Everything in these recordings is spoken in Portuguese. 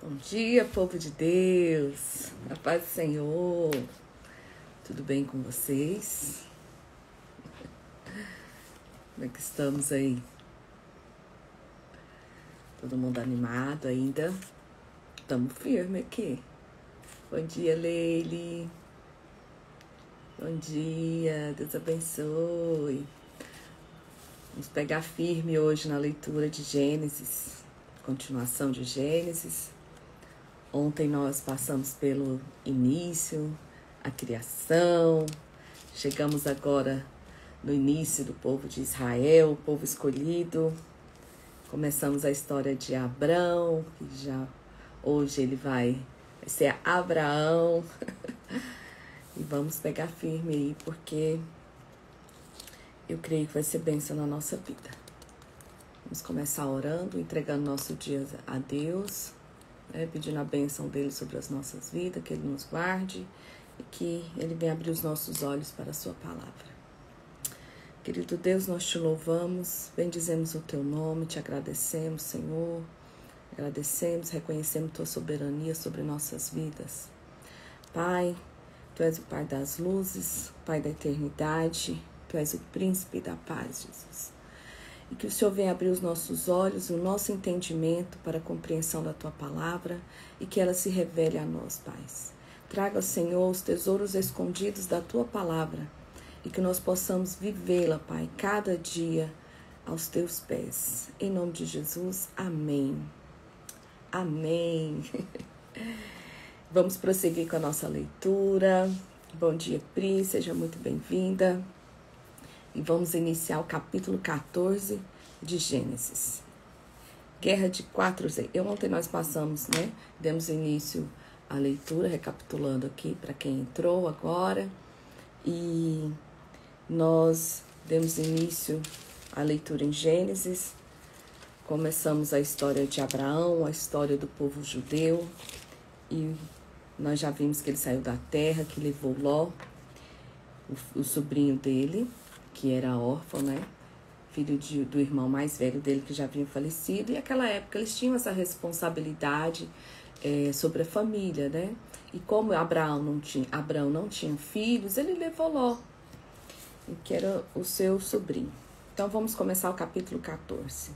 Bom dia, povo de Deus, a paz do Senhor, tudo bem com vocês? Como é que estamos aí? Todo mundo animado ainda? Estamos firmes aqui. Bom dia, Leile. Bom dia, Deus abençoe. Vamos pegar firme hoje na leitura de Gênesis, continuação de Gênesis. Ontem nós passamos pelo início, a criação, chegamos agora no início do povo de Israel, o povo escolhido. Começamos a história de Abrão, que já hoje ele vai ser Abraão. E vamos pegar firme aí, porque eu creio que vai ser bênção na nossa vida. Vamos começar orando, entregando nosso dia a Deus, pedindo a bênção dele sobre as nossas vidas, que ele nos guarde e que ele venha abrir os nossos olhos para a sua palavra. Querido Deus, nós te louvamos, bendizemos o teu nome, te agradecemos, Senhor, agradecemos, reconhecemos tua soberania sobre nossas vidas. Pai, tu és o Pai das luzes, Pai da eternidade, tu és o príncipe da paz, Jesus. E que o Senhor venha abrir os nossos olhos, o nosso entendimento para a compreensão da Tua palavra e que ela se revele a nós, Pai. Traga, Senhor, os tesouros escondidos da Tua palavra e que nós possamos vivê-la, Pai, cada dia aos Teus pés. Em nome de Jesus, amém. Amém. Vamos prosseguir com a nossa leitura. Bom dia, Pri, seja muito bem-vinda. E vamos iniciar o capítulo 14 de Gênesis. Guerra de 4 reis. Ontem nós passamos, demos início à leitura, recapitulando aqui para quem entrou agora. E nós demos início à leitura em Gênesis. Começamos a história de Abraão, a história do povo judeu. E nós já vimos que ele saiu da terra, que levou Ló, o sobrinho dele, que era órfão, filho do irmão mais velho dele, que já havia falecido. E naquela época eles tinham essa responsabilidade sobre a família, E como Abraão não tinha filhos, ele levou Ló, que era o seu sobrinho. Então vamos começar o capítulo 14.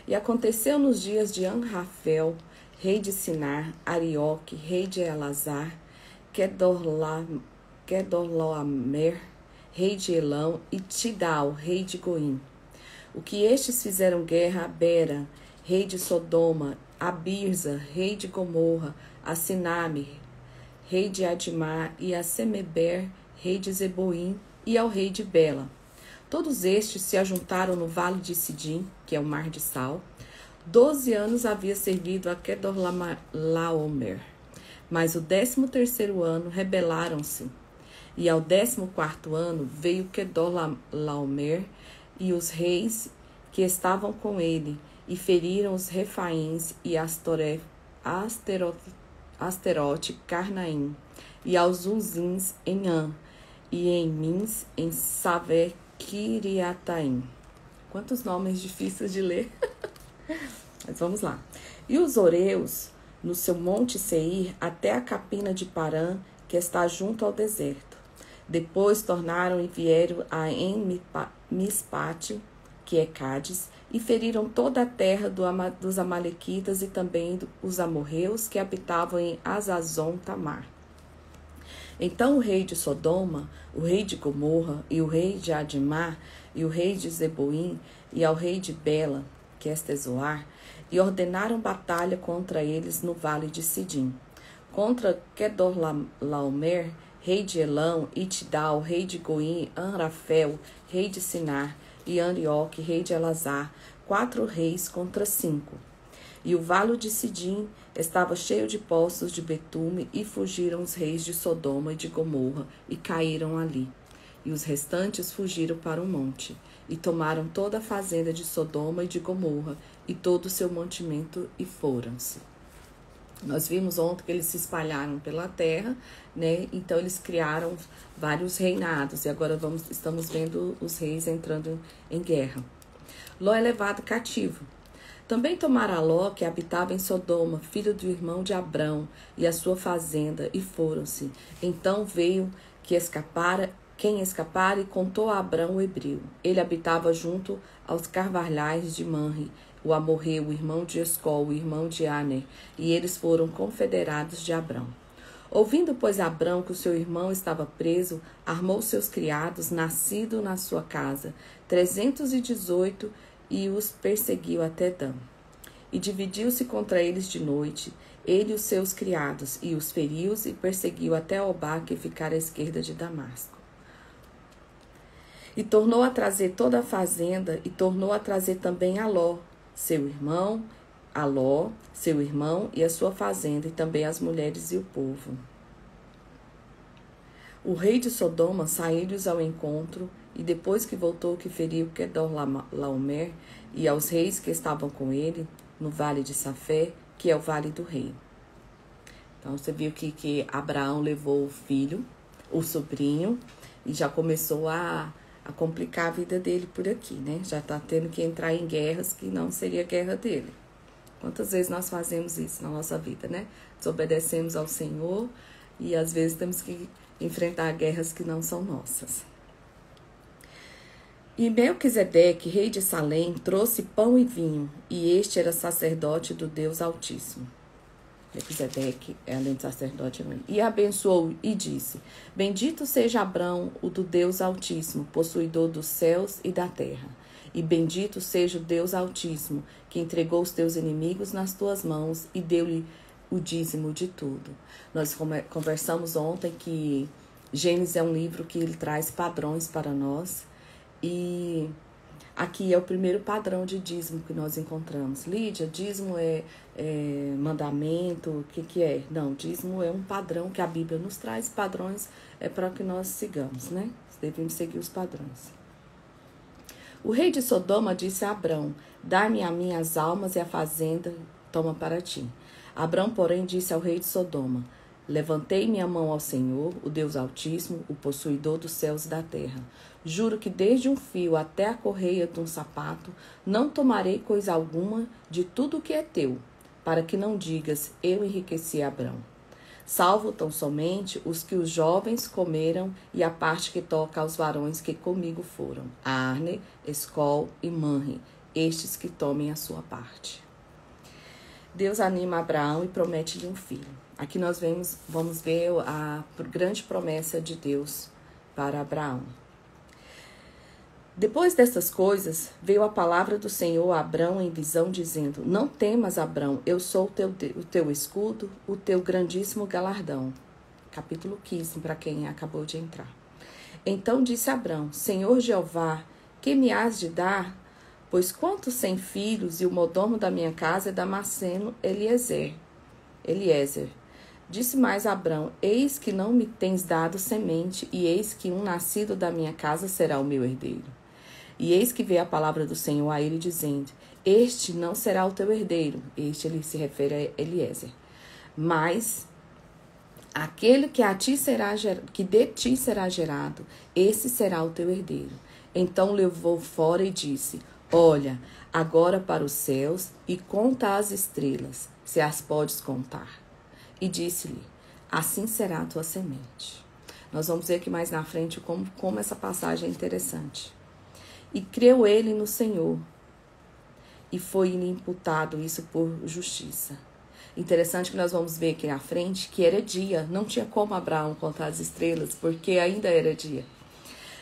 E aconteceu nos dias de Amrafel, rei de Sinar, Arioque, rei de Elazar, Kedorlaomer, rei de Elão, e Tidal, rei de Goim. O que estes fizeram guerra a Bera, rei de Sodoma, a Birza, rei de Gomorra, a Siname, rei de Admar, e a Semeber, rei de Zeboim, e ao rei de Bela. Todos estes se ajuntaram no vale de Sidim, que é o mar de Sal. 12 anos havia servido a Kedorlaomer, mas o 13º ano rebelaram-se. E ao 14º ano veio Kedorlaomer e os reis que estavam com ele, e feriram os Refaíns e Asterote, Carnaim, e aos Uzins em An, e em Mins, em Savé, Kiriataim. Quantos nomes difíceis de ler. Mas vamos lá. E os Oreus, no seu monte Seir, até a capina de Parã, que está junto ao deserto. Depois tornaram e vieram a En-Mispate, que é Cádiz, e feriram toda a terra dos Amalequitas e também os amorreus que habitavam em Azazon Tamar. Então o rei de Sodoma, o rei de Gomorra, e o rei de Admar, e o rei de Zeboim, e ao rei de Bela, que é Estezoar, e ordenaram batalha contra eles no vale de Sidim. Contra Kedorlaomer, rei de Elão, e Tidal, rei de Goim, Amrafel, rei de Sinar, e Arioque, rei de Elazar, 4 reis contra 5. E o vale de Sidim estava cheio de poços de betume, e fugiram os reis de Sodoma e de Gomorra, e caíram ali. E os restantes fugiram para o monte, e tomaram toda a fazenda de Sodoma e de Gomorra, e todo o seu mantimento, e foram-se. Nós vimos ontem que eles se espalharam pela terra, Então eles criaram vários reinados, e agora estamos vendo os reis entrando em guerra. Ló é levado cativo. Também tomara Ló, que habitava em Sodoma, filho do irmão de Abrão, e a sua fazenda, e foram-se. Então veio quem escapara e contou a Abrão o hebreu. Ele habitava junto aos carvalhais de Manre, o amorreu, o irmão de Escol, o irmão de Aner, e eles foram confederados de Abrão. Ouvindo, pois, Abrão que o seu irmão estava preso, armou seus criados, nascido na sua casa, 318, e os perseguiu até Dan. E dividiu-se contra eles de noite, ele e os seus criados, e os feriu e perseguiu até Obá, que ficara à esquerda de Damasco. E tornou a trazer toda a fazenda, e tornou a trazer também Ló, seu irmão, e a sua fazenda, e também as mulheres e o povo. O rei de Sodoma saiu-lhes ao encontro, e depois que voltou, que feriu Quedorlaomer e aos reis que estavam com ele, no vale de Safé, que é o vale do rei. Então, você viu que Abraão levou o filho, o sobrinho, e já começou a complicar a vida dele por aqui, né? Já está tendo que entrar em guerras que não seria guerra dele. Quantas vezes nós fazemos isso na nossa vida, né? Desobedecemos ao Senhor e às vezes temos que enfrentar guerras que não são nossas. E Melquisedeque, rei de Salém, trouxe pão e vinho, e este era sacerdote do Deus Altíssimo. Melquisedeque, além de sacerdote, e abençoou e disse: Bendito seja Abrão, o do Deus Altíssimo, possuidor dos céus e da terra. E bendito seja o Deus Altíssimo, que entregou os teus inimigos nas tuas mãos e deu-lhe o dízimo de tudo. Nós conversamos ontem que Gênesis é um livro que ele traz padrões para nós. E aqui é o primeiro padrão de dízimo que nós encontramos. Lídia, dízimo é mandamento, o que é? Não, dízimo é um padrão que a Bíblia nos traz. Padrões é para que nós sigamos, né? Devemos seguir os padrões. O rei de Sodoma disse a Abrão: Dá-me a mim as almas e a fazenda, toma para ti. Abrão, porém, disse ao rei de Sodoma: Levantei minha mão ao Senhor, o Deus Altíssimo, o possuidor dos céus e da terra. Juro que desde um fio até a correia de um sapato, não tomarei coisa alguma de tudo o que é teu, para que não digas, eu enriqueci Abrão. Salvo tão somente os que os jovens comeram e a parte que toca aos varões que comigo foram, Arne, Escol e Manre, estes que tomem a sua parte. Deus anima Abraão e promete-lhe um filho. Aqui nós vamos ver a grande promessa de Deus para Abraão. Depois destas coisas, veio a palavra do Senhor a Abrão em visão, dizendo: Não temas, Abrão, eu sou o teu escudo, o teu grandíssimo galardão. Capítulo 15, para quem acabou de entrar. Então disse Abrão: Senhor Jeová, que me has de dar? Pois quantos 100 filhos, e o mordomo da minha casa é Damasceno Eliezer. Disse mais Abrão: Eis que não me tens dado semente, e eis que um nascido da minha casa será o meu herdeiro. E eis que veio a palavra do Senhor a ele, dizendo: Este não será o teu herdeiro. Este, ele se refere a Eliezer. Mas aquele que de ti será gerado, esse será o teu herdeiro. Então levou fora e disse: Olha, agora para os céus e conta as estrelas, se as podes contar. E disse-lhe: Assim será a tua semente. Nós vamos ver aqui mais na frente como essa passagem é interessante. E creu ele no Senhor, e foi-lhe imputado isso por justiça. Interessante que nós vamos ver aqui na frente que era dia, não tinha como Abraão contar as estrelas, porque ainda era dia.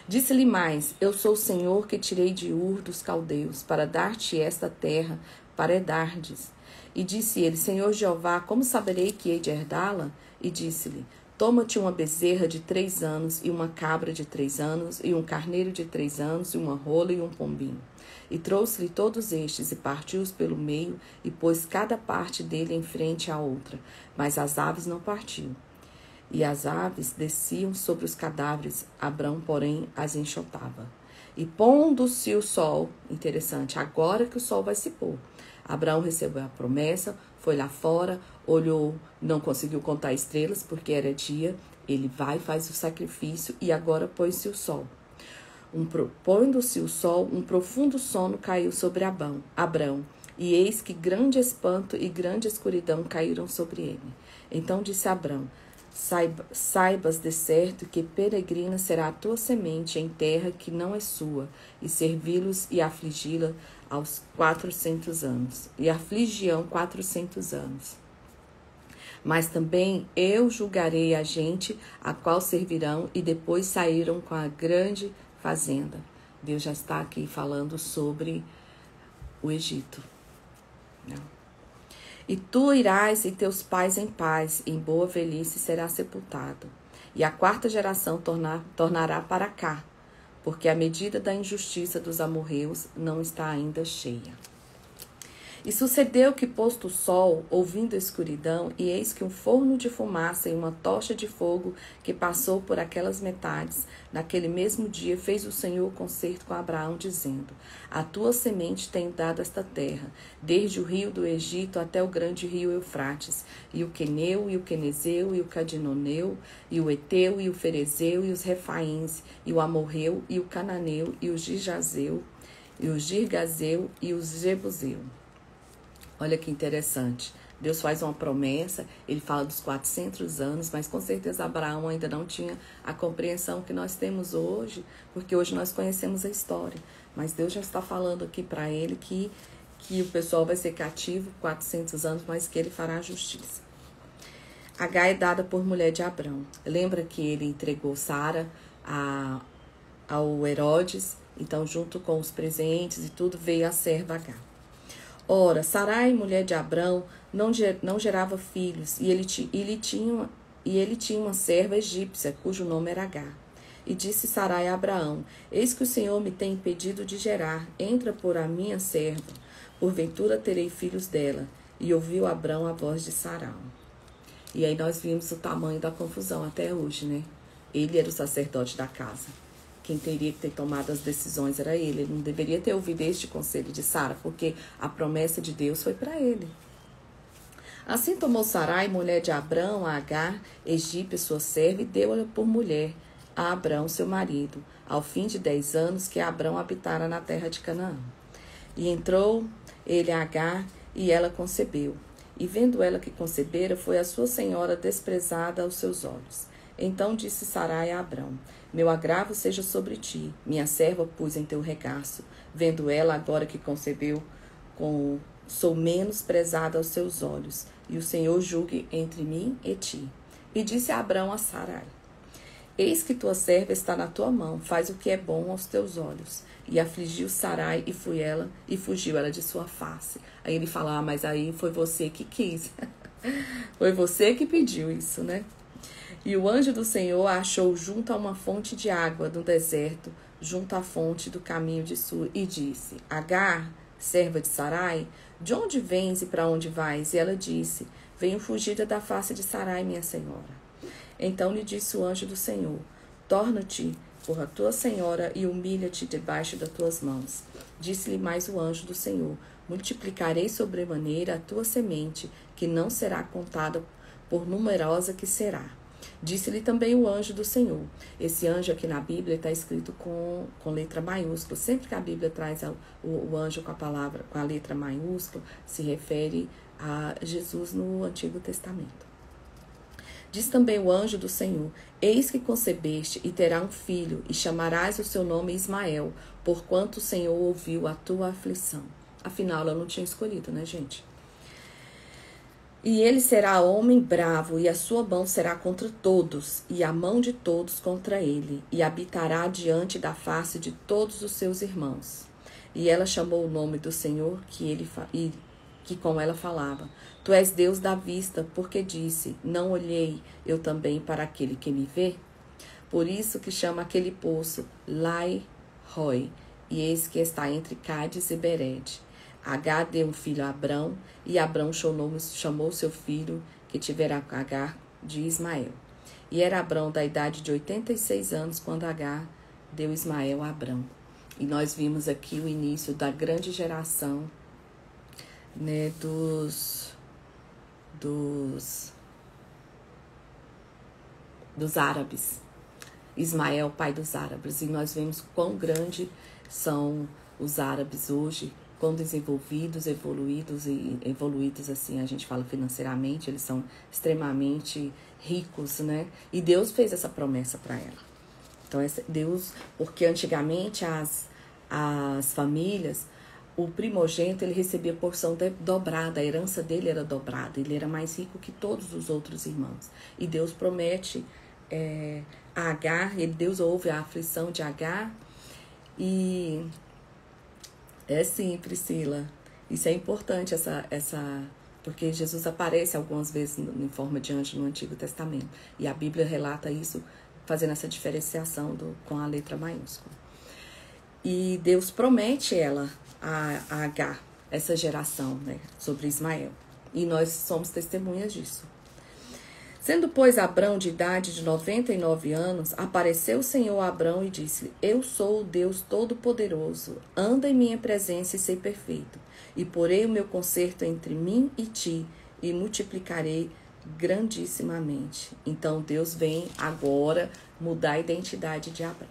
Disse-lhe mais: Eu sou o Senhor que tirei de Ur dos caldeus, para dar-te esta terra, para herdardes. E disse ele: Senhor Jeová, como saberei que hei de herdá-la? E disse-lhe: Toma-te uma bezerra de 3 anos, e uma cabra de 3 anos, e um carneiro de 3 anos, e uma rola e um pombinho. E trouxe-lhe todos estes, e partiu-os pelo meio, e pôs cada parte dele em frente à outra. Mas as aves não partiu. E as aves desciam sobre os cadáveres, Abrão, porém, as enxotava. E pondo-se o sol, interessante, agora que o sol vai se pôr, Abraão recebeu a promessa, foi lá fora, olhou, não conseguiu contar estrelas porque era dia, ele vai, faz o sacrifício e agora pôs-se o sol. Pondo-se o sol, um profundo sono caiu sobre Abrão E eis que grande espanto e grande escuridão caíram sobre ele. Então disse Abrão: Saibas de certo que peregrina será a tua semente em terra que não é sua, e servi-los e afligi-la aos 400 anos. E afligiam 400 anos. Mas também eu julgarei a gente a qual servirão, e depois saíram com a grande fazenda. Deus já está aqui falando sobre o Egito. Não. E tu irás e teus pais em paz, em boa velhice será sepultado. E a quarta geração tornará para cá, porque a medida da injustiça dos amorreus não está ainda cheia. E sucedeu que, posto o sol, ouvindo a escuridão, e eis que um forno de fumaça e uma tocha de fogo que passou por aquelas metades, naquele mesmo dia fez o Senhor concerto com Abraão, dizendo: A tua semente tem dado esta terra, desde o rio do Egito até o grande rio Eufrates, e o Queneu, e o Quenezeu, e o Cadmoneu, e o Eteu, e o Ferezeu, e os Refaíns, e o Amorreu, e o Cananeu, e o Girgazeu, e o Girgazeu, e o Jebuseu. Olha que interessante. Deus faz uma promessa, ele fala dos 400 anos, mas com certeza Abraão ainda não tinha a compreensão que nós temos hoje, porque hoje nós conhecemos a história. Mas Deus já está falando aqui para ele que o pessoal vai ser cativo 400 anos, mas que ele fará a justiça. Agar é dada por mulher de Abrão. Lembra que ele entregou Sara ao Herodes? Então, junto com os presentes e tudo, veio a serva Agar. Ora, Sarai, mulher de Abrão, não gerava filhos, e ele tinha uma serva egípcia, cujo nome era Agar. E disse Sarai a Abraão: Eis que o Senhor me tem impedido de gerar, entra por a minha serva, porventura terei filhos dela. E ouviu Abrão a voz de Sarai. E aí nós vimos o tamanho da confusão até hoje, né? Ele era o sacerdote da casa. Quem teria que ter tomado as decisões era ele. Ele não deveria ter ouvido este conselho de Sara, porque a promessa de Deus foi para ele. Assim tomou Sarai, mulher de Abrão, a Agar, egípcia, sua serva, e deu-a por mulher a Abrão, seu marido, ao fim de 10 anos que Abrão habitara na terra de Canaã. E entrou ele a Agar, e ela concebeu. E vendo ela que concebera, foi a sua senhora desprezada aos seus olhos. Então disse Sarai a Abrão: Meu agravo seja sobre ti, minha serva pus em teu regaço. Vendo ela agora que concebeu, sou menos prezada aos seus olhos, e o Senhor julgue entre mim e ti. E disse Abrão a Sarai: Eis que tua serva está na tua mão, faz o que é bom aos teus olhos. E afligiu Sarai e fugiu ela de sua face. Aí ele fala: mas aí foi você que quis. Foi você que pediu isso, né? E o anjo do Senhor a achou junto a uma fonte de água no deserto, junto à fonte do caminho de Sur, e disse: Agar, serva de Sarai, de onde vens e para onde vais? E ela disse: Venho fugida da face de Sarai, minha senhora. Então lhe disse o anjo do Senhor: Torna-te por a tua senhora e humilha-te debaixo das tuas mãos. Disse-lhe mais o anjo do Senhor: Multiplicarei sobremaneira a tua semente, que não será contada por numerosa que será. Disse-lhe também o anjo do Senhor. Esse anjo aqui na Bíblia está escrito com letra maiúscula. Sempre que a Bíblia traz o anjo com a letra maiúscula, se refere a Jesus no Antigo Testamento. Diz também o anjo do Senhor: Eis que concebeste e terá um filho, e chamarás o seu nome Ismael, porquanto o Senhor ouviu a tua aflição. Afinal, ela não tinha escolhido, né, gente? E ele será homem bravo, e a sua mão será contra todos, e a mão de todos contra ele, e habitará diante da face de todos os seus irmãos. E ela chamou o nome do Senhor que com ela falava: Tu és Deus da vista, porque disse: Não olhei eu também para aquele que me vê? Por isso que chama aquele poço Lai-Roi, e eis que está entre Cádiz e Bered. Agar deu um filho a Abrão, e Abrão chamou seu filho, que tivera Agar, de Ismael. E era Abrão da idade de 86 anos, quando Agar deu Ismael a Abrão. E nós vimos aqui o início da grande geração, né, dos árabes. Ismael, pai dos árabes. E nós vemos quão grande são os árabes hoje, quão desenvolvidos, evoluídos, assim, a gente fala financeiramente, eles são extremamente ricos, né? E Deus fez essa promessa para ela. Então, Deus, porque antigamente as famílias, o primogênito, ele recebia porção dobrada, a herança dele era dobrada, ele era mais rico que todos os outros irmãos. E Deus promete a Agar, Deus ouve a aflição de Agar, e é sim, Priscila, isso é importante, porque Jesus aparece algumas vezes em forma de anjo no Antigo Testamento, e a Bíblia relata isso, fazendo essa diferenciação com a letra maiúscula. E Deus promete a Agar, essa geração, né, sobre Ismael. E nós somos testemunhas disso. Sendo, pois, Abrão de idade de 99 anos, apareceu o Senhor a Abrão e disse-lhe: Eu sou o Deus Todo-Poderoso, anda em minha presença e sei perfeito. E porei o meu concerto entre mim e ti, e multiplicarei grandissimamente. Então Deus vem agora mudar a identidade de Abrão.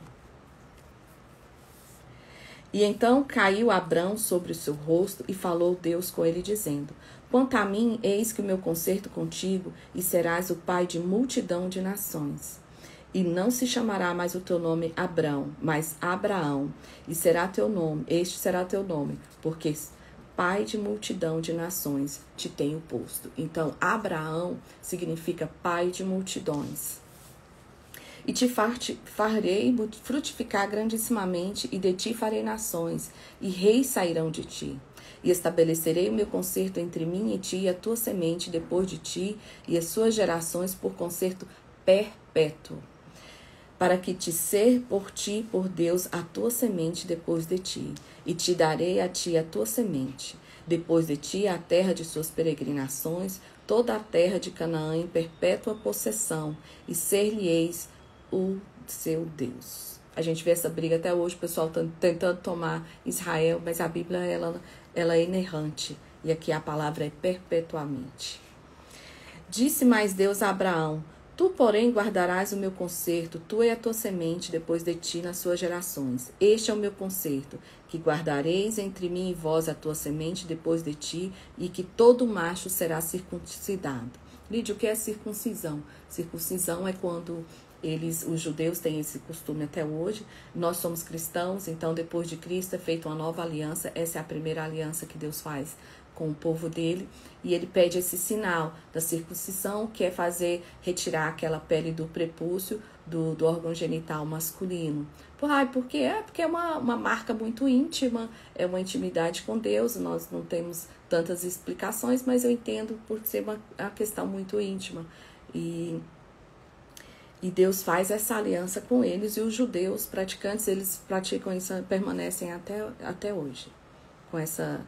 E então caiu Abrão sobre o seu rosto e falou Deus com ele, dizendo: Quanto a mim, eis que o meu concerto contigo, e serás o pai de multidão de nações. E não se chamará mais o teu nome Abrão, mas Abraão, e será teu nome, este será teu nome, porque pai de multidão de nações te tenho posto. Então, Abraão significa pai de multidões. E te farei frutificar grandissimamente, e de ti farei nações, e reis sairão de ti. E estabelecerei o meu concerto entre mim e ti, e a tua semente depois de ti, e as suas gerações por concerto perpétuo, para que te ser por ti, por Deus, a tua semente depois de ti. E te darei a ti a tua semente, depois de ti a terra de suas peregrinações, toda a terra de Canaã em perpétua possessão, e ser-lhe-eis o seu Deus. A gente vê essa briga até hoje, o pessoal tentando tomar Israel, mas a Bíblia ela é inerrante, e aqui a palavra é perpetuamente. Disse mais Deus a Abraão: Tu, porém, guardarás o meu concerto, tu e a tua semente depois de ti nas suas gerações. Este é o meu concerto, que guardareis entre mim e vós a tua semente depois de ti, e que todo macho será circuncidado. Lídia, o que é circuncisão? Circuncisão é quando os judeus têm esse costume até hoje. Nós somos cristãos, então depois de Cristo é feita uma nova aliança. Essa é a primeira aliança que Deus faz com o povo dele, e ele pede esse sinal da circuncisão, que é retirar aquela pele do prepúcio do órgão genital masculino. Por quê? Porque é uma marca muito íntima, é uma intimidade com Deus. Nós não temos tantas explicações, mas eu entendo por ser uma questão muito íntima. E Deus faz essa aliança com eles, e os judeus praticantes, eles praticam isso, permanecem até hoje, com essa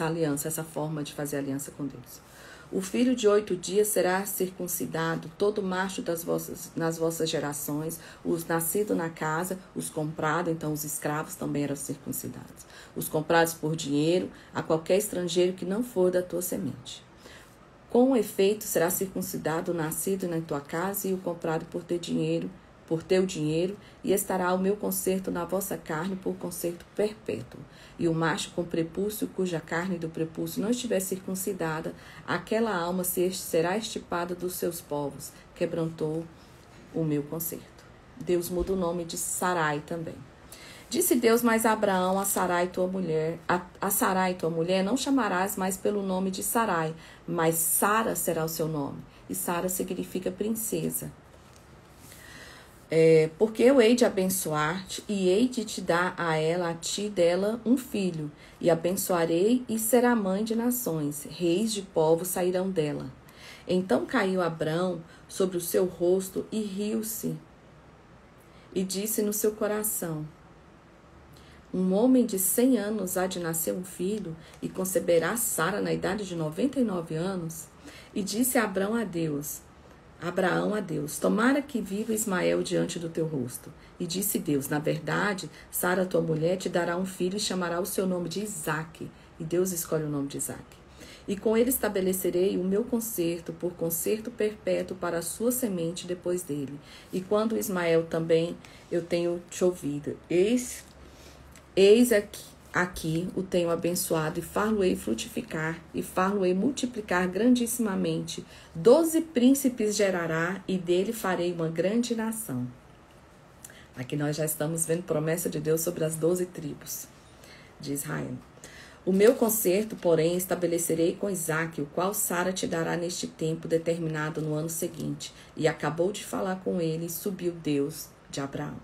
aliança, essa forma de fazer aliança com Deus. O filho de 8 dias será circuncidado, todo macho nas vossas gerações, os nascidos na casa, os comprados, então os escravos também eram circuncidados. Os comprados por dinheiro, a qualquer estrangeiro que não for da tua semente. Com efeito, será circuncidado o nascido na tua casa e o comprado por teu dinheiro, e estará o meu concerto na vossa carne por concerto perpétuo. E o macho com prepúcio, cuja carne do prepúcio não estiver circuncidada, aquela alma será extirpada dos seus povos, quebrantou o meu concerto. Deus muda o nome de Sarai também. Disse Deus mais a Abraão, a Sarai tua mulher, a Sarai tua mulher não chamarás mais pelo nome de Sarai, mas Sara será o seu nome. E Sara significa princesa. Porque eu hei de abençoar-te, e hei de te dar a ti dela um filho, e abençoarei, e será mãe de nações, reis de povos sairão dela. Então caiu Abrão sobre o seu rosto e riu-se, e disse no seu coração: Um homem de 100 anos há de nascer um filho, e conceberá Sara na idade de 99 anos? E disse Abraão a Deus: tomara que viva Ismael diante do teu rosto. E disse Deus: na verdade, Sara, tua mulher, te dará um filho, e chamará o seu nome de Isaque. E Deus escolhe o nome de Isaque. E com ele estabelecerei o meu concerto, por concerto perpétuo para a sua semente depois dele. E quando Ismael também eu tenho te ouvido. Eis aqui o tenho abençoado, e far-lo-ei frutificar, e far-lo-ei multiplicar grandissimamente. 12 príncipes gerará, e dele farei uma grande nação. Aqui nós já estamos vendo promessa de Deus sobre as 12 tribos de Israel. O meu concerto, porém, estabelecerei com Isaque, o qual Sara te dará neste tempo determinado no ano seguinte. E acabou de falar com ele, e subiu Deus de Abraão.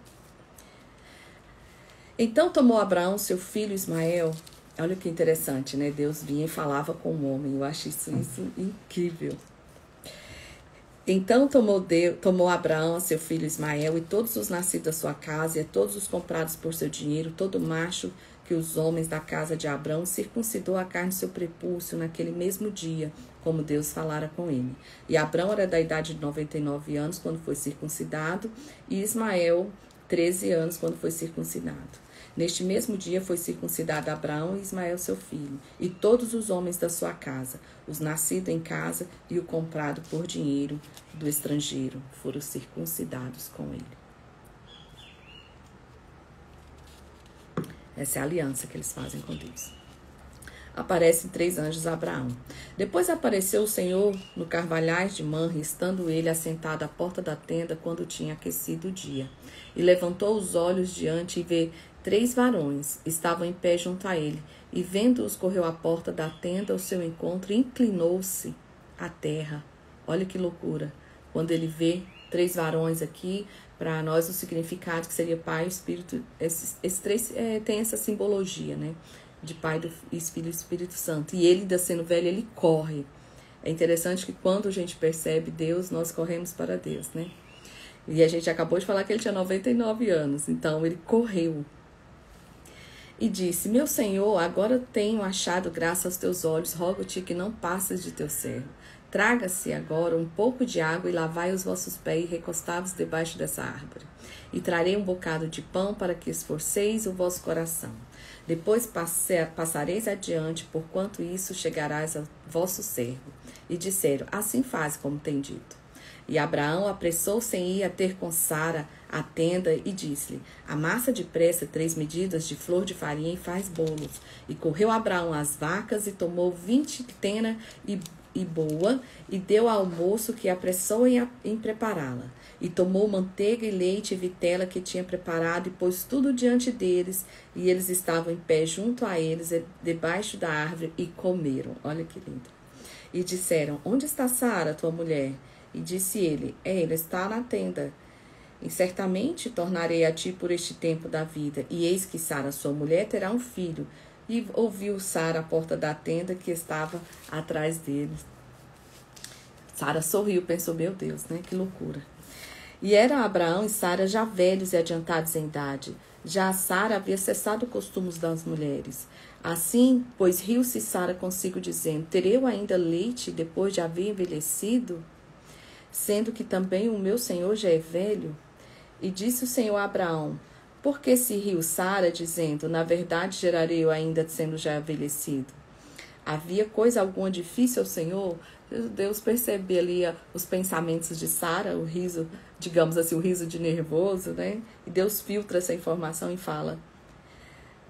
Então tomou Abraão seu filho Ismael. Olha que interessante, né? Deus vinha e falava com o homem. Eu acho isso incrível. Então tomou Abraão seu filho Ismael e todos os nascidos da sua casa, e a todos os comprados por seu dinheiro, todo macho que os homens da casa de Abraão, circuncidou a carne de seu prepúcio naquele mesmo dia, como Deus falara com ele. E Abraão era da idade de 99 anos quando foi circuncidado, e Ismael 13 anos quando foi circuncidado. Neste mesmo dia foi circuncidado Abraão e Ismael seu filho, e todos os homens da sua casa, os nascidos em casa e o comprado por dinheiro do estrangeiro, foram circuncidados com ele. Essa é a aliança que eles fazem com Deus. Aparecem 3 anjos a Abraão. Depois apareceu o Senhor no carvalhais de Manre, estando ele assentado à porta da tenda quando tinha aquecido o dia. E levantou os olhos diante e vê 3 varões, estavam em pé junto a ele. E vendo-os, correu à porta da tenda ao seu encontro e inclinou-se à terra. Olha que loucura. Quando ele vê 3 varões aqui, para nós o significado que seria Pai e Espírito, esses 3 tem essa simbologia, né? De Pai, do Filho e Espírito Santo. E ele, ainda sendo velho, ele corre. É interessante que quando a gente percebe Deus, nós corremos para Deus, né? E a gente acabou de falar que ele tinha 99 anos, então ele correu. E disse, meu Senhor, agora tenho achado graça aos teus olhos, rogo-te que não passes de teu servo. Traga-se agora um pouco de água e lavai os vossos pés e recostai-vos debaixo dessa árvore. E trarei um bocado de pão para que esforceis o vosso coração. Depois passareis adiante, porquanto isso chegarás ao vosso servo. E disseram, assim faz como tem dito. E Abraão apressou-se em ir a ter com Sara a tenda e disse-lhe, amassa depressa 3 medidas de flor de farinha e faz bolos. E correu Abraão às vacas e tomou 20 tenas e boa, e deu ao moço que apressou em prepará-la. E tomou manteiga e leite e vitela que tinha preparado, e pôs tudo diante deles, e eles estavam em pé junto a eles, debaixo da árvore, e comeram. Olha que lindo. E disseram, onde está Sara, tua mulher? E disse ele, ela está na tenda. E certamente tornarei a ti por este tempo da vida. E eis que Sara, sua mulher, terá um filho. E ouviu Sara à porta da tenda que estava atrás deles. Sara sorriu, pensou, meu Deus, né? Que loucura. E eram Abraão e Sara já velhos e adiantados em idade. Já Sara havia cessado o costume das mulheres. Assim, pois riu-se Sara consigo, dizendo, terei eu ainda leite depois de haver envelhecido? Sendo que também o meu senhor já é velho? E disse o Senhor a Abraão, por que se riu Sara, dizendo, na verdade gerarei eu ainda sendo já envelhecido? Havia coisa alguma difícil ao Senhor? Deus percebia ali os pensamentos de Sara, o riso, digamos assim, o riso de nervoso, né? E Deus filtra essa informação e fala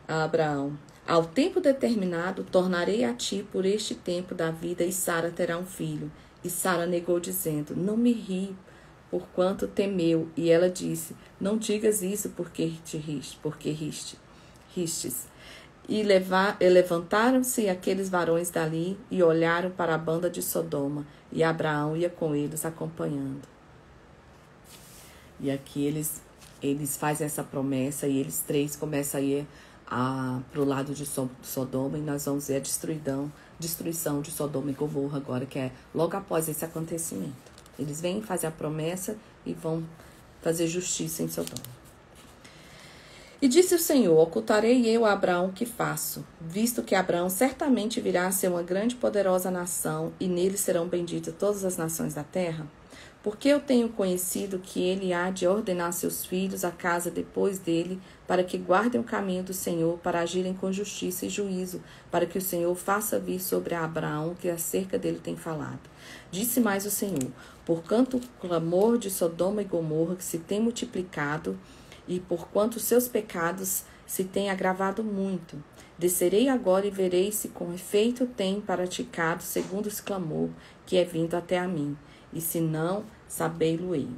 a Abraão, ao tempo determinado tornarei a ti por este tempo da vida e Sara terá um filho. E Sara negou dizendo, não me ri, porquanto temeu. E ela disse, não digas isso porque ristes. E levantaram-se aqueles varões dali e olharam para a banda de Sodoma. E Abraão ia com eles acompanhando. E aqui eles fazem essa promessa e eles 3 começam a ir para o lado de Sodoma. E nós vamos ver a destruição de Sodoma e Gomorra agora, que é logo após esse acontecimento. Eles vêm, fazem a promessa e vão fazer justiça em Sodoma. E disse o Senhor, ocultarei eu a Abraão o que faço, visto que Abraão certamente virá a ser uma grande e poderosa nação, e nele serão benditas todas as nações da terra? Porque eu tenho conhecido que ele há de ordenar seus filhos a casa depois dele, para que guardem o caminho do Senhor, para agirem com justiça e juízo, para que o Senhor faça vir sobre Abraão o que acerca dele tem falado. Disse mais o Senhor, porquanto o clamor de Sodoma e Gomorra que se tem multiplicado, e porquanto seus pecados se tem agravado muito. Descerei agora e verei se com efeito tem praticado segundo esse clamor que é vindo até a mim, e se não, sabei-lo-ei.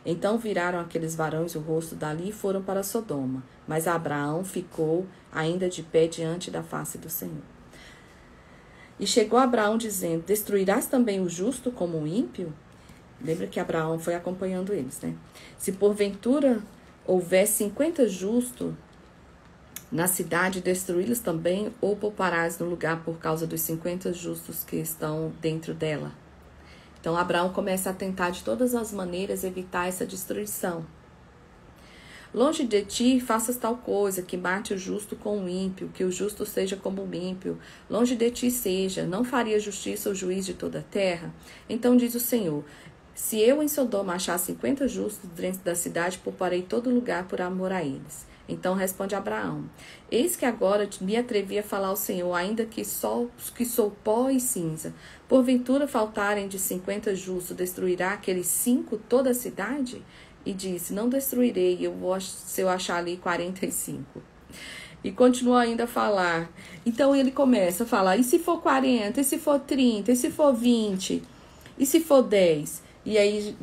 Então viraram aqueles varões o rosto dali e foram para Sodoma, mas Abraão ficou ainda de pé diante da face do Senhor. E chegou Abraão dizendo: destruirás também o justo como o ímpio? Lembra que Abraão foi acompanhando eles, né? Se porventura houver 50 justos na cidade, destruí-los também, ou pouparás no lugar por causa dos 50 justos que estão dentro dela? Então Abraão começa a tentar de todas as maneiras evitar essa destruição. Longe de ti faças tal coisa, que mate o justo com o ímpio, que o justo seja como o ímpio. Longe de ti seja, não faria justiça o juiz de toda a terra? Então diz o Senhor: se eu em Sodoma achar 50 justos dentro da cidade, pouparei todo lugar por amor a eles. Então responde Abraão: eis que agora me atrevi a falar ao Senhor, ainda que sou pó e cinza. Porventura faltarem de 50 justos, destruirá aqueles 5 toda a cidade? E disse: não destruirei, se eu achar ali 45. E continua ainda a falar. Então ele começa a falar: e se for 40, e se for 30, e se for 20, e se for 10? E aí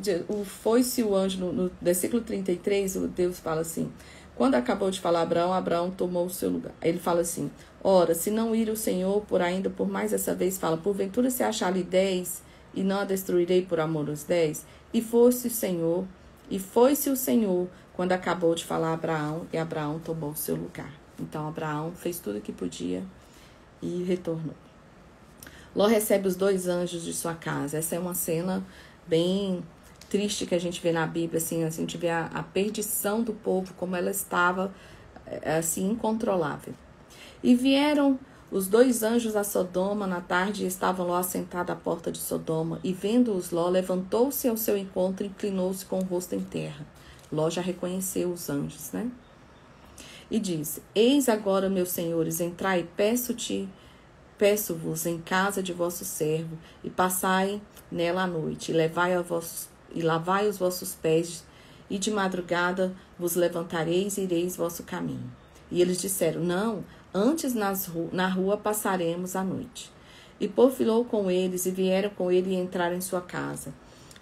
foi-se o anjo, no versículo 33, o Deus fala assim: quando acabou de falar Abraão tomou o seu lugar. Ele fala assim: ora, se não ir o Senhor por mais essa vez, fala, porventura se achar ali 10, e não a destruirei por amor aos 10? E foi-se o Senhor, quando acabou de falar Abraão, e Abraão tomou o seu lugar. Então Abraão fez tudo o que podia e retornou. Ló recebe os 2 anjos de sua casa. Essa é uma cena bem triste que a gente vê na Bíblia, assim, a gente vê a perdição do povo, como ela estava, assim, incontrolável. E vieram os 2 anjos a Sodoma na tarde, e estavam Ló assentado à porta de Sodoma, e vendo-os Ló, levantou-se ao seu encontro e inclinou-se com o rosto em terra. Ló já reconheceu os anjos, né? E disse: eis agora, meus senhores, entrai, peço-vos em casa de vosso servo, e passai nela a noite, e lavai os vossos pés, e de madrugada vos levantareis e ireis vosso caminho. E eles disseram: não, antes na rua passaremos a noite. E porfilou com eles, e vieram com ele e entraram em sua casa.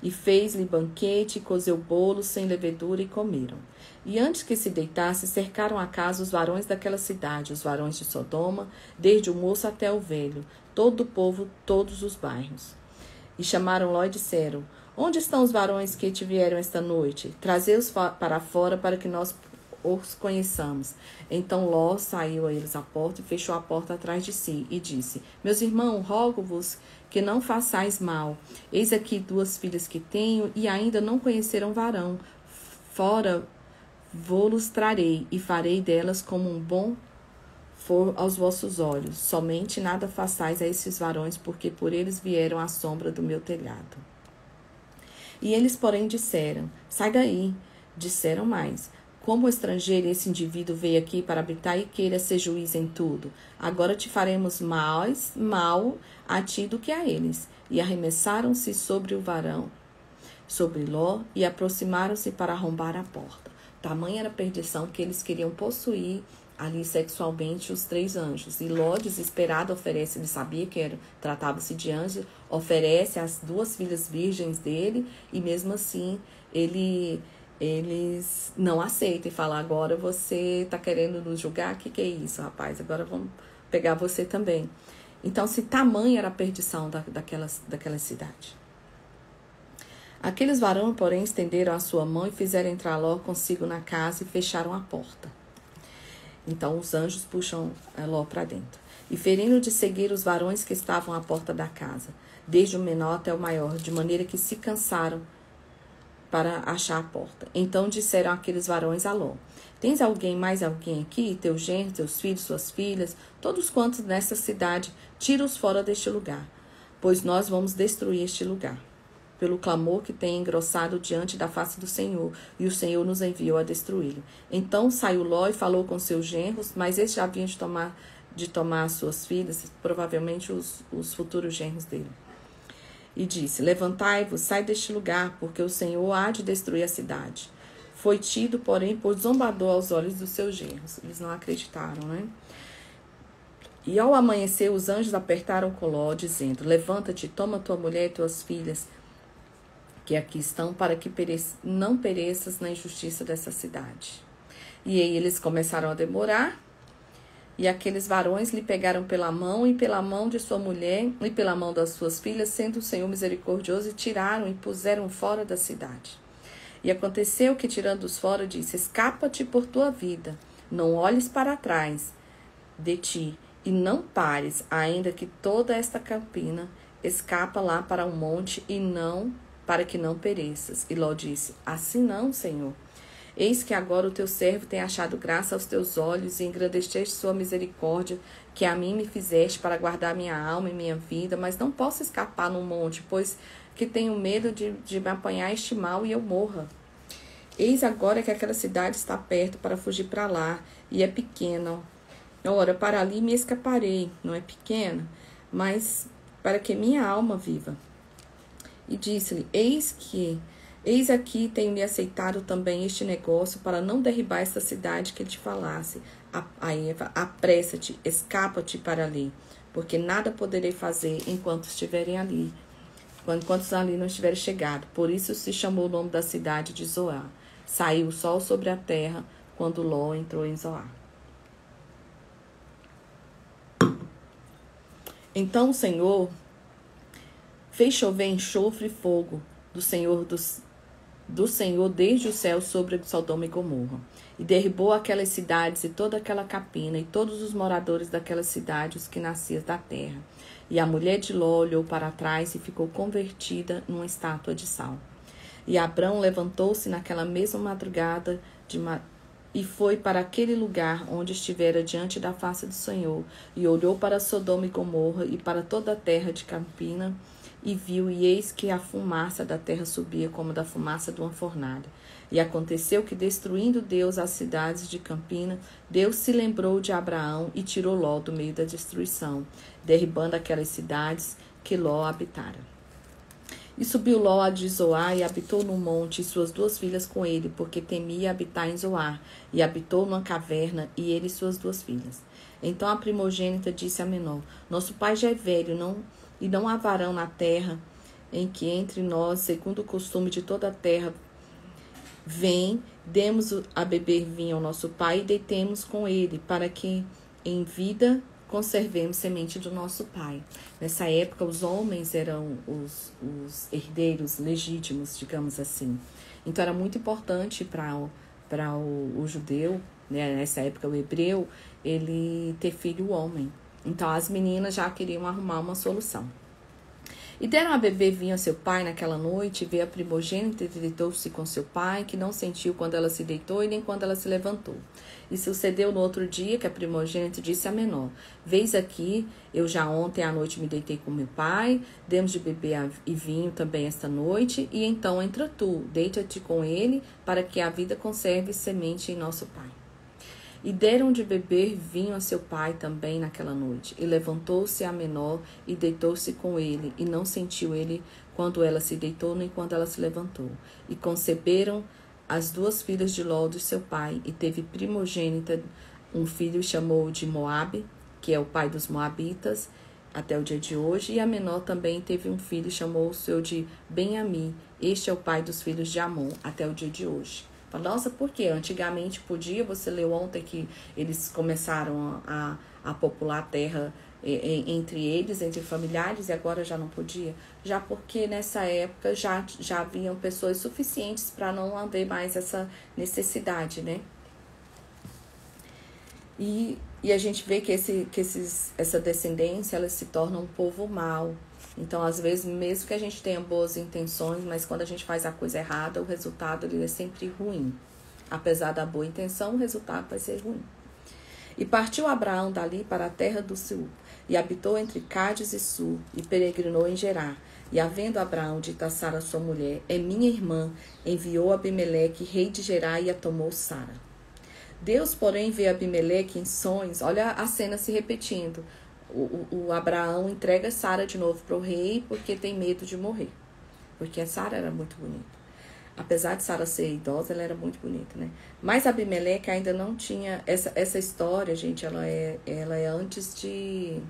E fez-lhe banquete, e cozeu bolos sem levedura, e comeram. E antes que se deitasse, cercaram a casa os varões daquela cidade, os varões de Sodoma, desde o moço até o velho, todo o povo, todos os bairros. E chamaram Ló e disseram: onde estão os varões que te vieram esta noite? Trazei-os para fora, para que nós os conheçamos. Então Ló saiu a eles à porta e fechou a porta atrás de si, e disse: meus irmãos, rogo-vos que não façais mal. Eis aqui 2 filhas que tenho, e ainda não conheceram varão. Fora vô-los trarei, e farei delas como um bom for aos vossos olhos. Somente nada façais a esses varões, porque por eles vieram à sombra do meu telhado. E eles, porém, disseram: sai daí. Disseram mais: como estrangeiro, esse indivíduo veio aqui para habitar e queira ser juiz em tudo. Agora te faremos mais mal a ti do que a eles. E arremessaram-se sobre o varão, sobre Ló, e aproximaram-se para arrombar a porta. Tamanha era a perdição que eles queriam possuir ali sexualmente os 3 anjos. E Ló, desesperado, oferece, ele sabia que tratava-se de anjo, oferece as 2 filhas virgens dele, e mesmo assim eles não aceitam e falam: agora você está querendo nos julgar? O que é isso, rapaz? Agora vamos pegar você também. Então, se tamanha era a perdição daquela cidade. Aqueles varões, porém, estenderam a sua mão e fizeram entrar Ló consigo na casa e fecharam a porta. Então os anjos puxam Ló para dentro. E feriram de seguir os varões que estavam à porta da casa, desde o menor até o maior, de maneira que se cansaram para achar a porta. Então disseram aqueles varões a Ló: tens mais alguém aqui? Teu genro, teus filhos, suas filhas, todos quantos nessa cidade, tira-os fora deste lugar, pois nós vamos destruir este lugar, pelo clamor que tem engrossado diante da face do Senhor, e o Senhor nos enviou a destruí-lo. Então saiu Ló e falou com seus genros, mas estes já haviam de tomar as suas filhas, provavelmente os futuros genros dele. E disse: levantai-vos, sai deste lugar, porque o Senhor há de destruir a cidade. Foi tido, porém, por zombador aos olhos dos seus genros. Eles não acreditaram, né? E ao amanhecer, os anjos apertaram Ló, dizendo: levanta-te, toma tua mulher e tuas filhas, que aqui estão, para que não pereças na injustiça dessa cidade. E aí eles começaram a demorar, e aqueles varões lhe pegaram pela mão, e pela mão de sua mulher, e pela mão das suas filhas, sendo o Senhor misericordioso, e tiraram e puseram fora da cidade. E aconteceu que, tirando-os fora, disse: escapa-te por tua vida, não olhes para trás de ti, e não pares, ainda que toda esta campina escapa lá para um monte, e não, para que não pereças. E Ló disse: assim não, Senhor. Eis que agora o teu servo tem achado graça aos teus olhos, e engrandeceste sua misericórdia, que a mim me fizeste para guardar minha alma e minha vida, mas não posso escapar no monte, pois que tenho medo de me apanhar este mal e eu morra. Eis agora que aquela cidade está perto para fugir para lá, e é pequena. Ora, para ali me escaparei, não é pequena, mas para que minha alma viva. E disse-lhe: eis aqui tenho-lhe aceitado também este negócio para não derribar esta cidade que ele te falasse. Aí apressa-te, escapa-te para ali, porque nada poderei fazer enquanto estiverem ali, enquanto ali não estiverem chegado. Por isso se chamou o nome da cidade de Zoar. Saiu o sol sobre a terra quando Ló entrou em Zoar. Então o Senhor fez chover enxofre e fogo do Senhor desde o céu sobre Sodoma e Gomorra, e derribou aquelas cidades e toda aquela capina, e todos os moradores daquela cidade, os que nasciam da terra. E a mulher de Ló olhou para trás e ficou convertida numa estátua de sal. E Abrão levantou-se naquela mesma madrugada e foi para aquele lugar onde estivera diante da face do Senhor, e olhou para Sodoma e Gomorra e para toda a terra de Campina, e viu, e eis que a fumaça da terra subia como da fumaça de uma fornalha. E aconteceu que, destruindo Deus as cidades de Campina, Deus se lembrou de Abraão e tirou Ló do meio da destruição, derribando aquelas cidades que Ló habitara. E subiu Ló de Zoar e habitou no monte, e suas duas filhas com ele, porque temia habitar em Zoar, e habitou numa caverna, e ele e suas duas filhas. Então a primogênita disse à menor: nosso pai já é velho, e não há varão na terra, em que entre nós, segundo o costume de toda a terra, vem, demos a beber vinho ao nosso pai e deitemos com ele, para que em vida conservemos semente do nosso pai. Nessa época, os homens eram os herdeiros legítimos, digamos assim. Então, era muito importante para o judeu, né, nessa época, o hebreu, ele ter filho homem. Então, as meninas já queriam arrumar uma solução. E deram a beber vinho a seu pai naquela noite, e veio a primogênita e deitou-se com seu pai, que não sentiu quando ela se deitou e nem quando ela se levantou. E sucedeu no outro dia que a primogênita disse à menor: Veis aqui, eu já ontem à noite me deitei com meu pai, demos de beber e vinho também esta noite, e então entra tu, deita-te com ele, para que a vida conserve semente em nosso pai. E deram de beber vinho a seu pai também naquela noite. E levantou-se a menor e deitou-se com ele, e não sentiu ele quando ela se deitou, nem quando ela se levantou. E conceberam as duas filhas de Ló de seu pai, e teve primogênita um filho, e chamou de Moabe, que é o pai dos moabitas, até o dia de hoje. E a menor também teve um filho, chamou o seu de Ben-Ami, este é o pai dos filhos de Amon, até o dia de hoje. Nossa, por quê? Antigamente podia, você leu ontem que eles começaram a popular a terra entre eles, entre familiares, e agora já não podia? Já porque nessa época já haviam pessoas suficientes para não haver mais essa necessidade, né? E a gente vê que essa descendência, ela se torna um povo mau. Então, às vezes, mesmo que a gente tenha boas intenções, mas quando a gente faz a coisa errada, o resultado ele é sempre ruim. Apesar da boa intenção, o resultado vai ser ruim. E partiu Abraão dali para a terra do sul, e habitou entre Cádiz e Sul, e peregrinou em Gerar. E havendo Abraão dito a Sara, sua mulher: é minha irmã, enviou Abimeleque, rei de Gerar, e a tomou Sara. Deus, porém, veio Abimeleque em sonhos. Olha a cena se repetindo. O Abraão entrega Sara de novo para o rei porque tem medo de morrer. Porque a Sara era muito bonita. Apesar de Sara ser idosa, ela era muito bonita, né? Mas Abimeleque ainda não tinha... Essa história, gente, ela é antes de...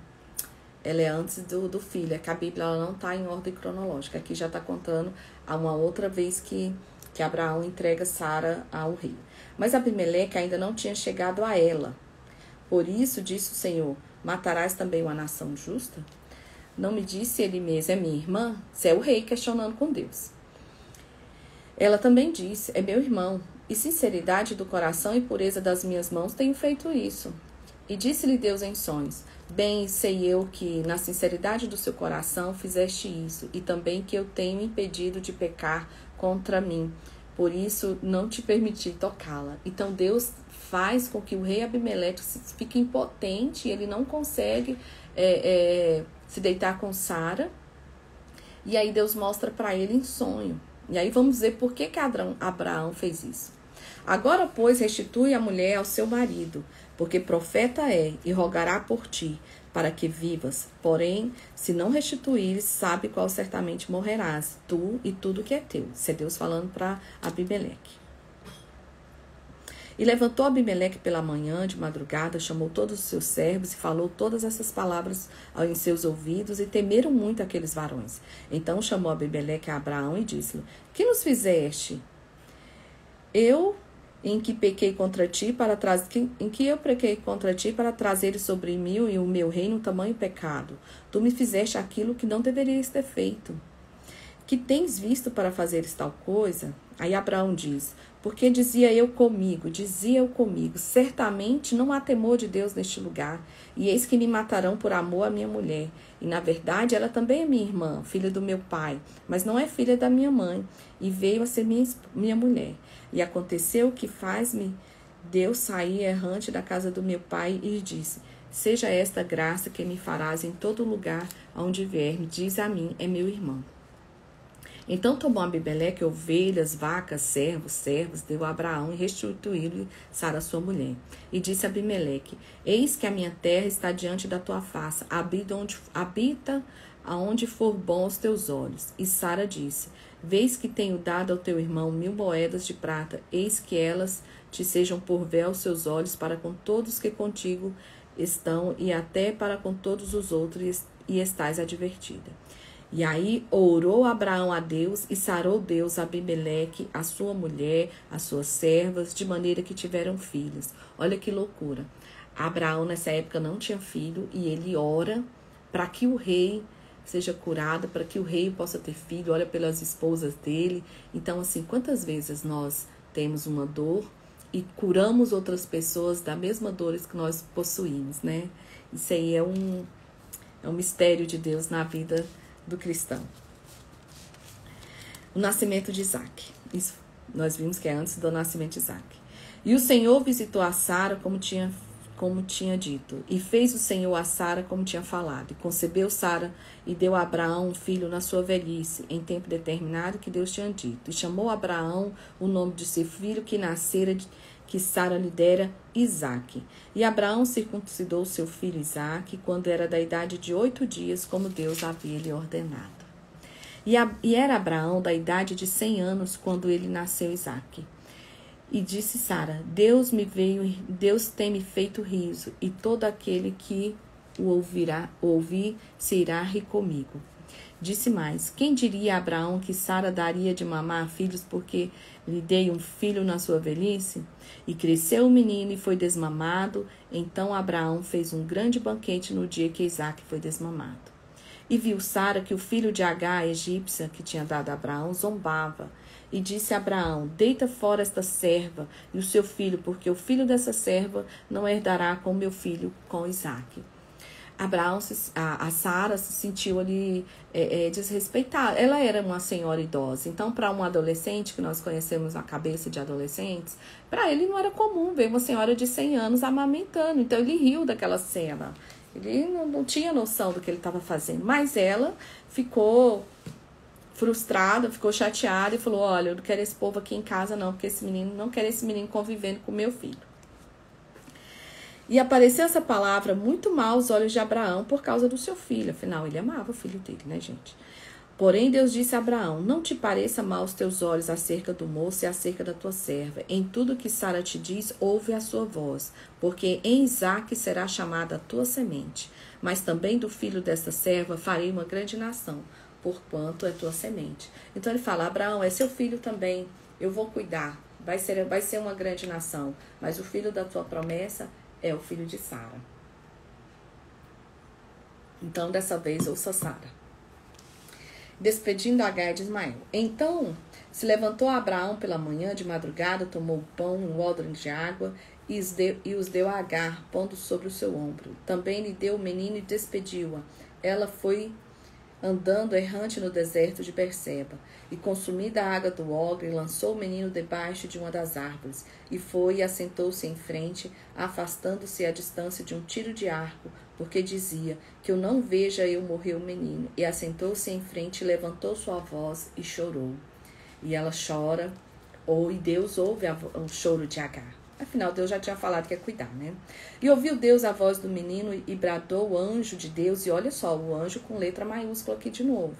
Ela é antes do filho. É que a Bíblia ela não está em ordem cronológica. Aqui já está contando a uma outra vez que Abraão entrega Sara ao rei. Mas Abimeleque ainda não tinha chegado a ela. Por isso, disse o Senhor, matarás também uma nação justa? Não me disse ele mesmo, é minha irmã? Isso é o rei questionando com Deus. Ela também disse, é meu irmão, e sinceridade do coração e pureza das minhas mãos tenho feito isso. E disse-lhe Deus em sonhos, bem sei eu que na sinceridade do seu coração fizeste isso, e também que eu tenho impedido de pecar contra mim, por isso não te permiti tocá-la. Então Deus faz com que o rei Abimeleque fique impotente, ele não consegue se deitar com Sara, e aí Deus mostra para ele em sonho. E aí vamos ver por que Abraão fez isso. Agora, pois, restitui a mulher ao seu marido, porque profeta é, e rogará por ti, para que vivas. Porém, se não restituires, sabe qual certamente morrerás, tu e tudo que é teu. Isso é Deus falando para Abimeleque. E levantou Abimeleque pela manhã, de madrugada, chamou todos os seus servos e falou todas essas palavras em seus ouvidos, e temeram muito aqueles varões. Então chamou Abimeleque a Abraão e disse-lhe, que nos fizeste? Em que eu pequei contra ti para trazer sobre mim e o meu reino um tamanho pecado? Tu me fizeste aquilo que não deverias ter feito. Que tens visto para fazeres tal coisa? Aí Abraão diz, porque dizia eu comigo, certamente não há temor de Deus neste lugar, e eis que me matarão por amor à minha mulher. E na verdade ela também é minha irmã, filha do meu pai, mas não é filha da minha mãe, e veio a ser minha mulher. E aconteceu que faz-me Deus sair errante da casa do meu pai, e disse, seja esta graça que me farás em todo lugar onde vier, diz a mim, é meu irmão. Então tomou Abimeleque ovelhas, vacas, servos, deu a Abraão e restituiu-lhe Sara sua mulher. E disse a Abimeleque, eis que a minha terra está diante da tua face, habita aonde for bom aos teus olhos. E Sara disse, vês que tenho dado ao teu irmão 1000 moedas de prata, eis que elas te sejam por véu aos seus olhos para com todos que contigo estão e até para com todos os outros, e estás advertida. E aí orou Abraão a Deus e sarou Deus a Abimeleque, a sua mulher, as suas servas, de maneira que tiveram filhos. Olha que loucura. Abraão nessa época não tinha filho e ele ora para que o rei seja curado, para que o rei possa ter filho, olha pelas esposas dele. Então, assim, quantas vezes nós temos uma dor e curamos outras pessoas da mesma dor que nós possuímos, né? Isso aí é um mistério de Deus na vida do cristão. O nascimento de Isaac. Isso nós vimos que é antes do nascimento de Isaac. E o Senhor visitou a Sara como tinha dito. E fez o Senhor a Sara como tinha falado. E concebeu Sara e deu a Abraão um filho na sua velhice, em tempo determinado que Deus tinha dito. E chamou Abraão o nome de seu filho que nascera, que Sara lhe dera, Isaque. E Abraão circuncidou seu filho Isaque quando era da idade de 8 dias, como Deus havia lhe ordenado. E era Abraão da idade de 100 anos quando ele nasceu Isaque. E disse Sara, Deus tem me feito riso, e todo aquele que o ouvir se irá rir comigo. Disse mais, quem diria a Abraão que Sara daria de mamar a filhos porque lhe dei um filho na sua velhice? E cresceu o menino e foi desmamado. Então Abraão fez um grande banquete no dia que Isaque foi desmamado. E viu Sara que o filho de Agar, a egípcia, que tinha dado a Abraão, zombava. E disse a Abraão, deita fora esta serva e o seu filho, porque o filho dessa serva não herdará com meu filho, com Isaque. A Sara se sentiu ali desrespeitada. Ela era uma senhora idosa. Então, para um adolescente, que nós conhecemos a cabeça de adolescentes, para ele não era comum ver uma senhora de 100 anos amamentando. Então, ele riu daquela cena. Ele não tinha noção do que ele estava fazendo. Mas ela ficou frustrada, ficou chateada e falou, olha, eu não quero esse povo aqui em casa não, porque não quero esse menino convivendo com meu filho. E apareceu essa palavra muito mal aos olhos de Abraão por causa do seu filho. Afinal, ele amava o filho dele, né, gente? Porém, Deus disse a Abraão: não te pareça mal aos teus olhos acerca do moço e acerca da tua serva. Em tudo que Sara te diz, ouve a sua voz, porque em Isaque será chamada a tua semente. Mas também do filho desta serva farei uma grande nação, porquanto é tua semente. Então ele fala: Abraão, é seu filho também, eu vou cuidar. Vai ser uma grande nação, mas o filho da tua promessa é o filho de Sara. Então, dessa vez, ouça Sara. Despedindo Agar de Ismael. Então se levantou Abraão pela manhã, de madrugada, tomou o pão, um odre de água, e os deu a Agar, pondo sobre o seu ombro. Também lhe deu o menino e despediu-a. Ela foi andando errante no deserto de Berseba, e consumida a água do ogre, lançou o menino debaixo de uma das árvores, e foi e assentou-se em frente, afastando-se à distância de um tiro de arco, porque dizia: que eu não veja eu morrer o menino. E assentou-se em frente, levantou sua voz e chorou. E ela chora, e Deus ouve o choro de Agar. Afinal, Deus já tinha falado que ia cuidar, né? E ouviu Deus a voz do menino e bradou o anjo de Deus. E olha só, o anjo com letra maiúscula aqui de novo.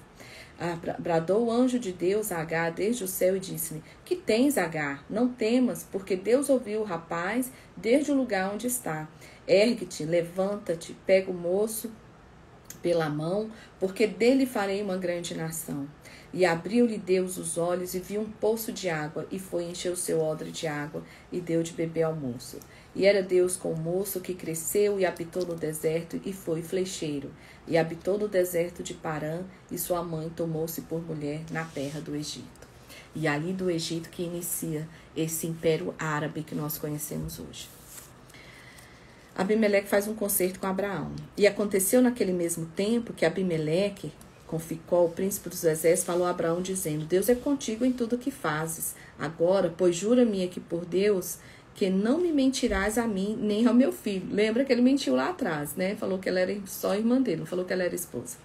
Bradou o anjo de Deus a Agar desde o céu e disse-lhe: que tens, Agar? Não temas, porque Deus ouviu o rapaz desde o lugar onde está. Ergue-te, levanta-te, pega o moço pela mão, porque dele farei uma grande nação. E abriu-lhe Deus os olhos e viu um poço de água, e foi encher o seu odre de água, e deu de beber ao moço. E era Deus com o moço, que cresceu e habitou no deserto, e foi flecheiro. E habitou no deserto de Parã, e sua mãe tomou-se por mulher na terra do Egito. E ali do Egito que inicia esse império árabe que nós conhecemos hoje. Abimeleque faz um concerto com Abraão. E aconteceu naquele mesmo tempo que Abimeleque, com Ficol, o príncipe dos exércitos, falou a Abraão, dizendo: Deus é contigo em tudo o que fazes. Agora, pois jura-me aqui por Deus, que não me mentirás a mim, nem ao meu filho. Lembra que ele mentiu lá atrás, né? Falou que ela era só irmã dele, não falou que ela era esposa.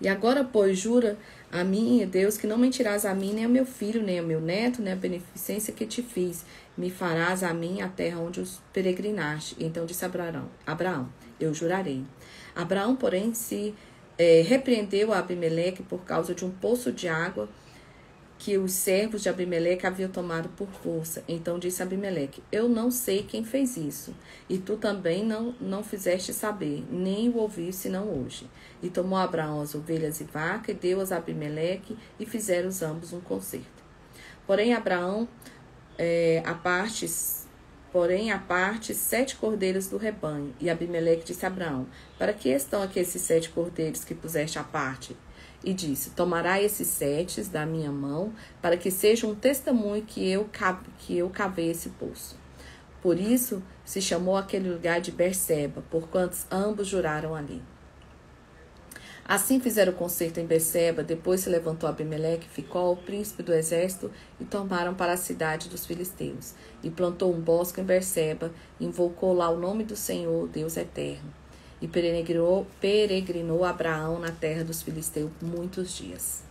E agora, pois, jura a mim, Deus, que não mentirás a mim, nem ao meu filho, nem ao meu neto, nem a beneficência que te fiz. Me farás a mim a terra onde os peregrinaste. Então disse Abraão, eu jurarei. Abraão, porém, se repreendeu a Abimeleque por causa de um poço de água que os servos de Abimeleque haviam tomado por força. Então disse Abimeleque: eu não sei quem fez isso, e tu também não fizeste saber, nem o ouvi senão hoje. E tomou Abraão as ovelhas e vaca, e deu-as a Abimeleque, e fizeram os ambos um concerto. Porém, Abraão, à parte 7 cordeiros do rebanho. E Abimeleque disse a Abraão: para que estão aqui esses 7 cordeiros que puseste à parte? E disse: tomará esses 7 da minha mão, para que seja um testemunho que eu cavei esse poço. Por isso se chamou aquele lugar de Berseba, porquanto ambos juraram ali. Assim fizeram o concerto em Berseba. Depois se levantou Abimeleque, Ficol, o príncipe do exército, e tomaram para a cidade dos filisteus. E plantou um bosque em Berseba, invocou lá o nome do Senhor, Deus eterno. E peregrinou Abraão na terra dos filisteus muitos dias.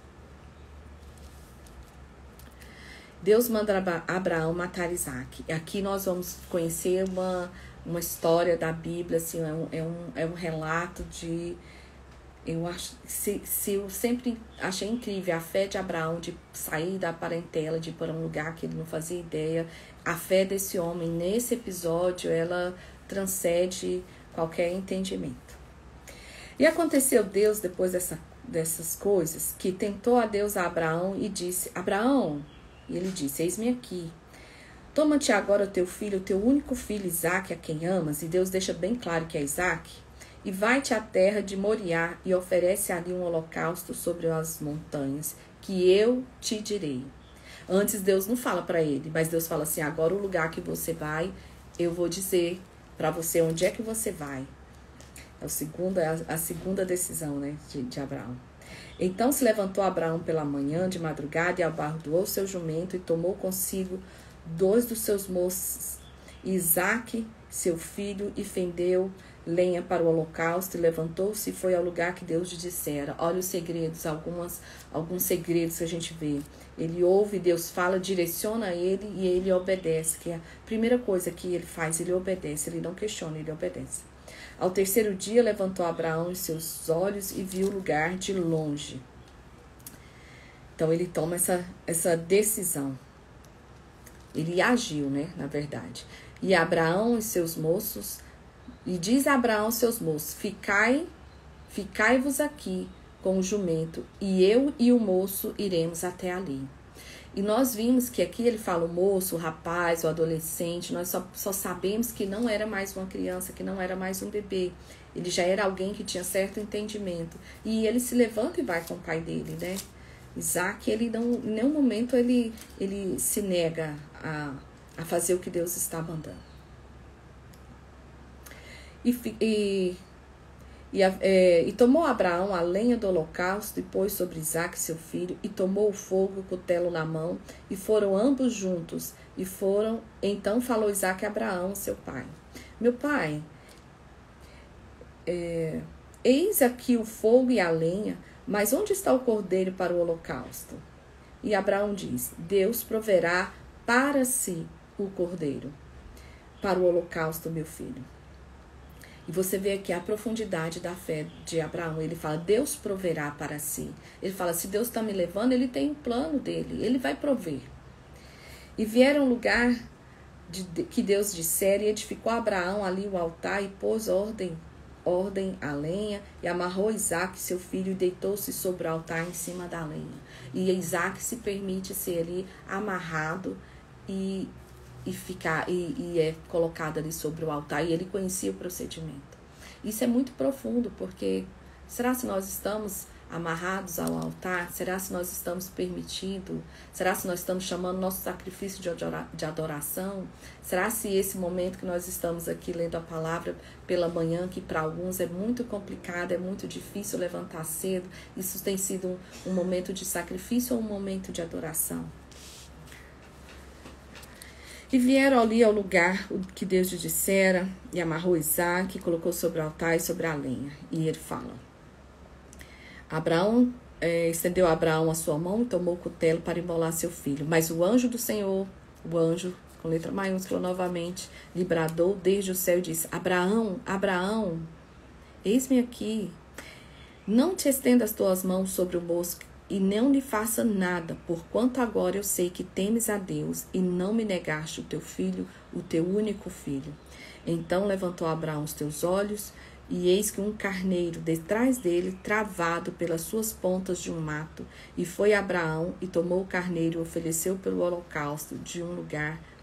Deus manda Abraão matar Isaque. Aqui nós vamos conhecer uma história da Bíblia, assim, é um relato de... Eu sempre achei incrível a fé de Abraão de sair da parentela, de ir para um lugar que ele não fazia ideia. A fé desse homem, nesse episódio, ela transcende qualquer entendimento. E aconteceu Deus, depois dessas coisas, que tentou a Deus a Abraão e disse: Abraão, e ele disse: eis-me aqui. Toma-te agora o teu filho, o teu único filho, Isaque, a quem amas, e Deus deixa bem claro que é Isaque, e vai-te à terra de Moriá e oferece ali um holocausto sobre as montanhas, que eu te direi. Antes Deus não fala para ele, mas Deus fala assim: agora o lugar que você vai, eu vou dizer para você onde é que você vai. É a segunda decisão, né, de Abraão. Então se levantou Abraão pela manhã, de madrugada, e abardoou seu jumento, e tomou consigo 2 dos seus moços, Isaque, seu filho, e fendeu lenha para o holocausto, e levantou-se e foi ao lugar que Deus lhe dissera. Olha os segredos, alguns segredos que a gente vê. Ele ouve, Deus fala, direciona ele e ele obedece, que é a primeira coisa que ele faz, ele obedece, ele não questiona, ele obedece. Ao terceiro dia levantou Abraão os seus olhos e viu o lugar de longe. Então ele toma essa decisão. Ele agiu, né, na verdade. E Abraão e seus moços, e diz Abraão aos seus moços, ficai-vos aqui com o jumento, e eu e o moço iremos até ali. E nós vimos que aqui ele fala o moço, o rapaz, o adolescente, nós só sabemos que não era mais uma criança, que não era mais um bebê. Ele já era alguém que tinha certo entendimento. E ele se levanta e vai com o pai dele, né? Isaac, ele não, em nenhum momento ele se nega a fazer o que Deus está mandando. E tomou Abraão a lenha do holocausto e pôs sobre Isaac seu filho, e tomou o fogo e o cutelo na mão, e foram ambos juntos, então falou Isaac a Abraão, seu pai, meu pai, eis aqui o fogo e a lenha, mas onde está o cordeiro para o holocausto? E Abraão diz, Deus proverá para si o cordeiro, para o holocausto, meu filho. E você vê aqui a profundidade da fé de Abraão. Ele fala, Deus proverá para si. Ele fala, se Deus está me levando, ele tem um plano dele. Ele vai prover. E vieram ao lugar que Deus dissera, e edificou Abraão ali o altar, e pôs ordem a lenha, e amarrou Isaac, seu filho, e deitou-se sobre o altar em cima da lenha. E Isaac se permite ser ali amarrado e é colocado ali sobre o altar, e ele conhecia o procedimento. Isso é muito profundo, porque será se nós estamos amarrados ao altar? Será se nós estamos permitindo? Será se nós estamos chamando nosso sacrifício de adoração? Será se esse momento que nós estamos aqui lendo a palavra pela manhã, que para alguns é muito complicado, é muito difícil levantar cedo, isso tem sido um momento de sacrifício ou um momento de adoração? E vieram ali ao lugar que Deus lhe dissera, e amarrou Isaac, e colocou sobre o altar e sobre a lenha. E ele fala, estendeu Abraão a sua mão e tomou o cutelo para imolar seu filho. Mas o anjo do Senhor, o anjo, com letra maiúscula novamente, lhe bradou desde o céu e disse, Abraão, Abraão, eis-me aqui. Não te estenda as tuas mãos sobre o moço, e não lhe faça nada, porquanto agora eu sei que temes a Deus, e não me negaste o teu filho, o teu único filho. Então levantou Abraão os teus olhos, e eis que um carneiro detrás dele, travado pelas suas pontas de um mato, e foi Abraão, e tomou o carneiro e ofereceu pelo holocausto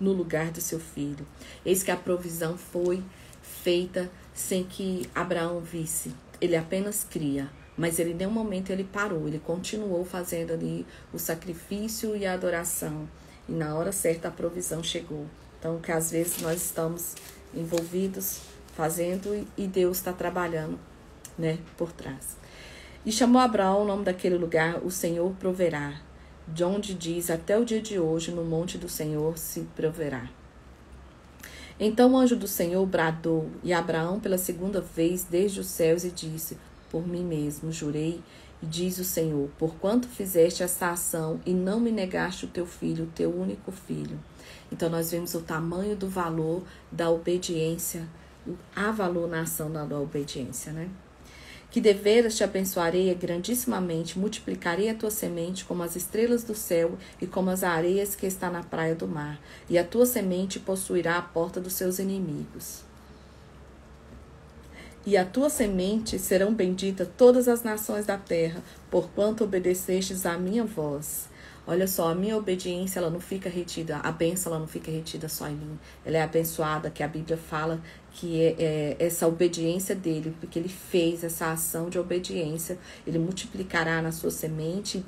no lugar do seu filho. Eis que a provisão foi feita sem que Abraão visse. Ele apenas cria. Mas ele, em nenhum momento, ele parou. Ele continuou fazendo ali o sacrifício e a adoração. E na hora certa a provisão chegou. Então, que às vezes nós estamos envolvidos, fazendo, e Deus está trabalhando, né, por trás. E chamou Abraão o nome daquele lugar, o Senhor proverá. De onde diz, até o dia de hoje, no monte do Senhor se proverá. Então o anjo do Senhor bradou, e Abraão pela segunda vez desde os céus, e disse, por mim mesmo jurei, e diz o Senhor, porquanto fizeste essa ação e não me negaste o teu filho, o teu único filho. Então nós vemos o tamanho do valor da obediência, há valor na ação da obediência, né? Que deveras te abençoarei grandissimamente, multiplicarei a tua semente como as estrelas do céu e como as areias que está na praia do mar, e a tua semente possuirá a porta dos seus inimigos. E a tua semente serão benditas todas as nações da terra, porquanto obedecestes à minha voz. Olha só, a minha obediência, ela não fica retida, a bênção, ela não fica retida só em mim. Ela é abençoada, que a Bíblia fala que é essa obediência dele, porque ele fez essa ação de obediência, ele multiplicará na sua semente,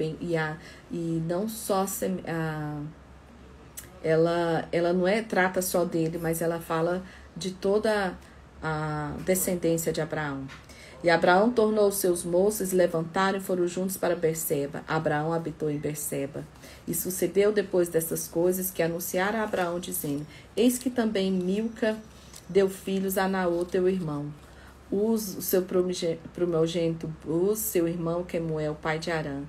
e não só ela não trata só dele, mas ela fala de toda a descendência de Abraão. E Abraão tornou os seus moços, levantaram e foram juntos para Berseba. Abraão habitou em Berseba. E sucedeu depois dessas coisas que anunciaram a Abraão, dizendo, eis que também Milca deu filhos a Naor, teu irmão. O seu primogênito, seu irmão Quemuel, pai de Arã.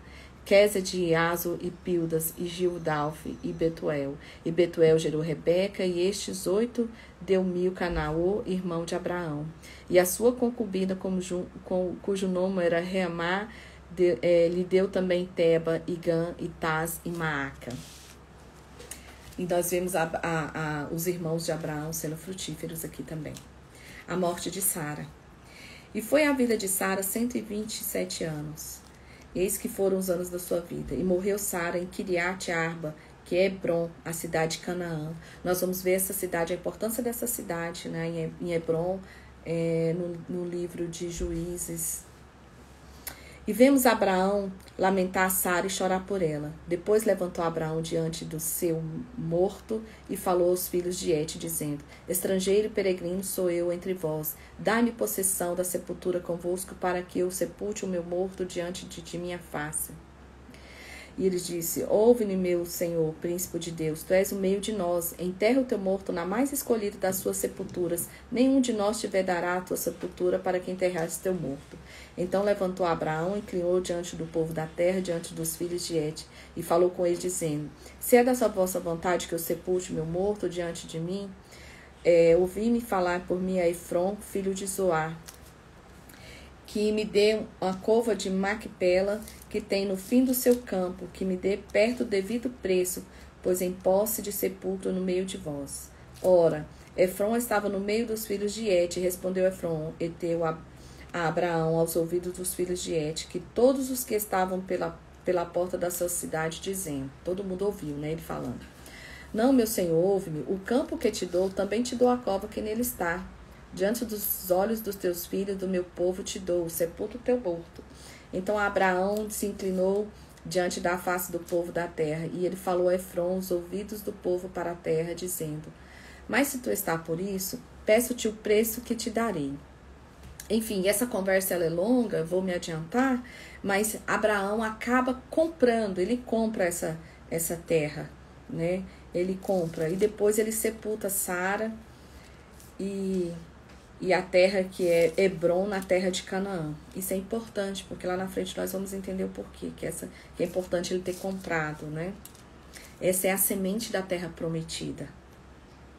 Quésed, e Azo, e Pildas, e Gildalfe, e Betuel. E Betuel gerou Rebeca, e estes 8 deu Milca a Naor, irmão de Abraão. E a sua concubina, cujo nome era Reamá, lhe deu também Teba, e Gã, e Taz e Maaca. E nós vemos os irmãos de Abraão sendo frutíferos aqui também. A morte de Sara. E foi a vida de Sara 127 anos. Eis que foram os anos da sua vida. E morreu Sara em Kiriat Arba, que é Hebron, a cidade de Canaã. Nós vamos ver essa cidade, a importância dessa cidade, né, em Hebron, no livro de Juízes. E vemos Abraão lamentar Sara e chorar por ela. Depois levantou Abraão diante do seu morto e falou aos filhos de Et, dizendo: Estrangeiro e peregrino sou eu entre vós. Dai-me possessão da sepultura convosco, para que eu sepulte o meu morto diante de minha face. E ele disse: Ouve-me, meu Senhor, príncipe de Deus, tu és o meio de nós. Enterra o teu morto na mais escolhida das suas sepulturas. Nenhum de nós te vedará a tua sepultura para que enterrares teu morto. Então levantou Abraão, inclinou diante do povo da terra, diante dos filhos de Et, e falou com eles, dizendo: Se é da vossa vontade que eu sepulte meu morto diante de mim, ouvi-me falar por mim a Efron, filho de Zoar, que me dê uma cova de Macpela, que tem no fim do seu campo, que me dê perto o devido preço, pois em posse de sepulcro no meio de vós. Ora, Efron estava no meio dos filhos de Et, e respondeu Efron, Eteu, a Abraão aos ouvidos dos filhos de Et, que todos os que estavam pela porta da sua cidade, dizendo, todo mundo ouviu, né, ele falando: Não, meu senhor, ouve-me, o campo que te dou, também te dou a cova que nele está. Diante dos olhos dos teus filhos, do meu povo te dou, sepulta o teu morto. Então Abraão se inclinou diante da face do povo da terra, e ele falou a Efron, os ouvidos do povo para a terra, dizendo: Mas se tu está por isso, peço-te o preço que te darei. Enfim, essa conversa ela é longa, vou me adiantar, mas Abraão acaba comprando, ele compra essa terra, né? Ele compra, e depois ele sepulta Sara e a terra que é Hebron, na terra de Canaã. Isso é importante, porque lá na frente nós vamos entender o porquê, que é importante ele ter comprado, né? Essa é a semente da terra prometida,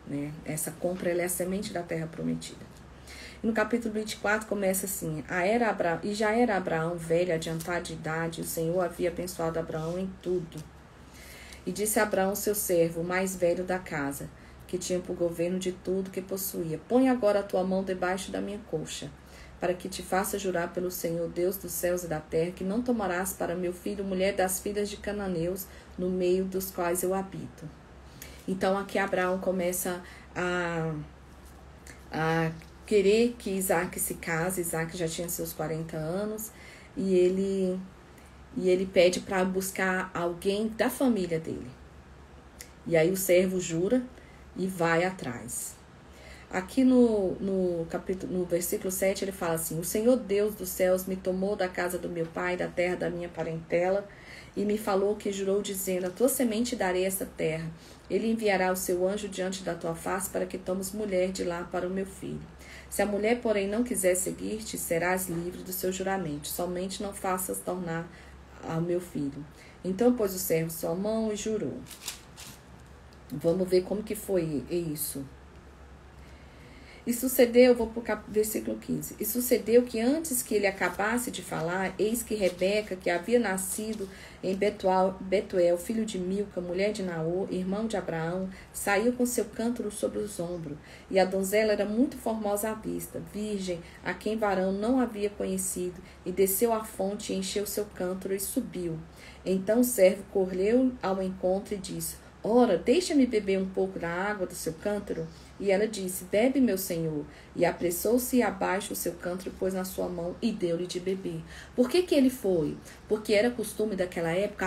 né? Essa compra, ela é a semente da terra prometida. E no capítulo 24 começa assim: E já era Abraão velho, adiantado de idade, e o Senhor havia abençoado Abraão em tudo. E disse a Abraão, seu servo, o mais velho da casa, que tinha por governo de tudo que possuía: Põe agora a tua mão debaixo da minha coxa, para que te faça jurar pelo Senhor, Deus dos céus e da terra, que não tomarás para meu filho mulher das filhas de cananeus, no meio dos quais eu habito. Então aqui Abraão começa a querer que Isaac se case. Isaac já tinha seus 40 anos, e ele pede para buscar alguém da família dele. E aí o servo jura e vai atrás. Aqui no versículo 7 ele fala assim: O Senhor Deus dos céus me tomou da casa do meu pai, da terra da minha parentela, e me falou que jurou, dizendo: A tua semente darei essa terra. Ele enviará o seu anjo diante da tua face, para que tomes mulher de lá para o meu filho. Se a mulher, porém, não quiser seguir-te, serás livre do seu juramento. Somente não faças tornar ao meu filho. Então pôs o servo sua mão e jurou. Vamos ver como que foi isso. E sucedeu, vou para o versículo 15. E sucedeu que antes que ele acabasse de falar, eis que Rebeca, que havia nascido em Betuel, filho de Milca, mulher de Naor, irmão de Abraão, saiu com seu cântaro sobre os ombros. E a donzela era muito formosa à vista, virgem, a quem varão não havia conhecido, e desceu à fonte e encheu seu cântaro e subiu. Então o servo correu ao encontro e disse: Ora, deixa-me beber um pouco da água do seu cântaro. E ela disse: Bebe, meu senhor. E apressou-se abaixo o seu cântaro, pôs na sua mão e deu-lhe de beber. Por que ele foi? Porque era costume daquela época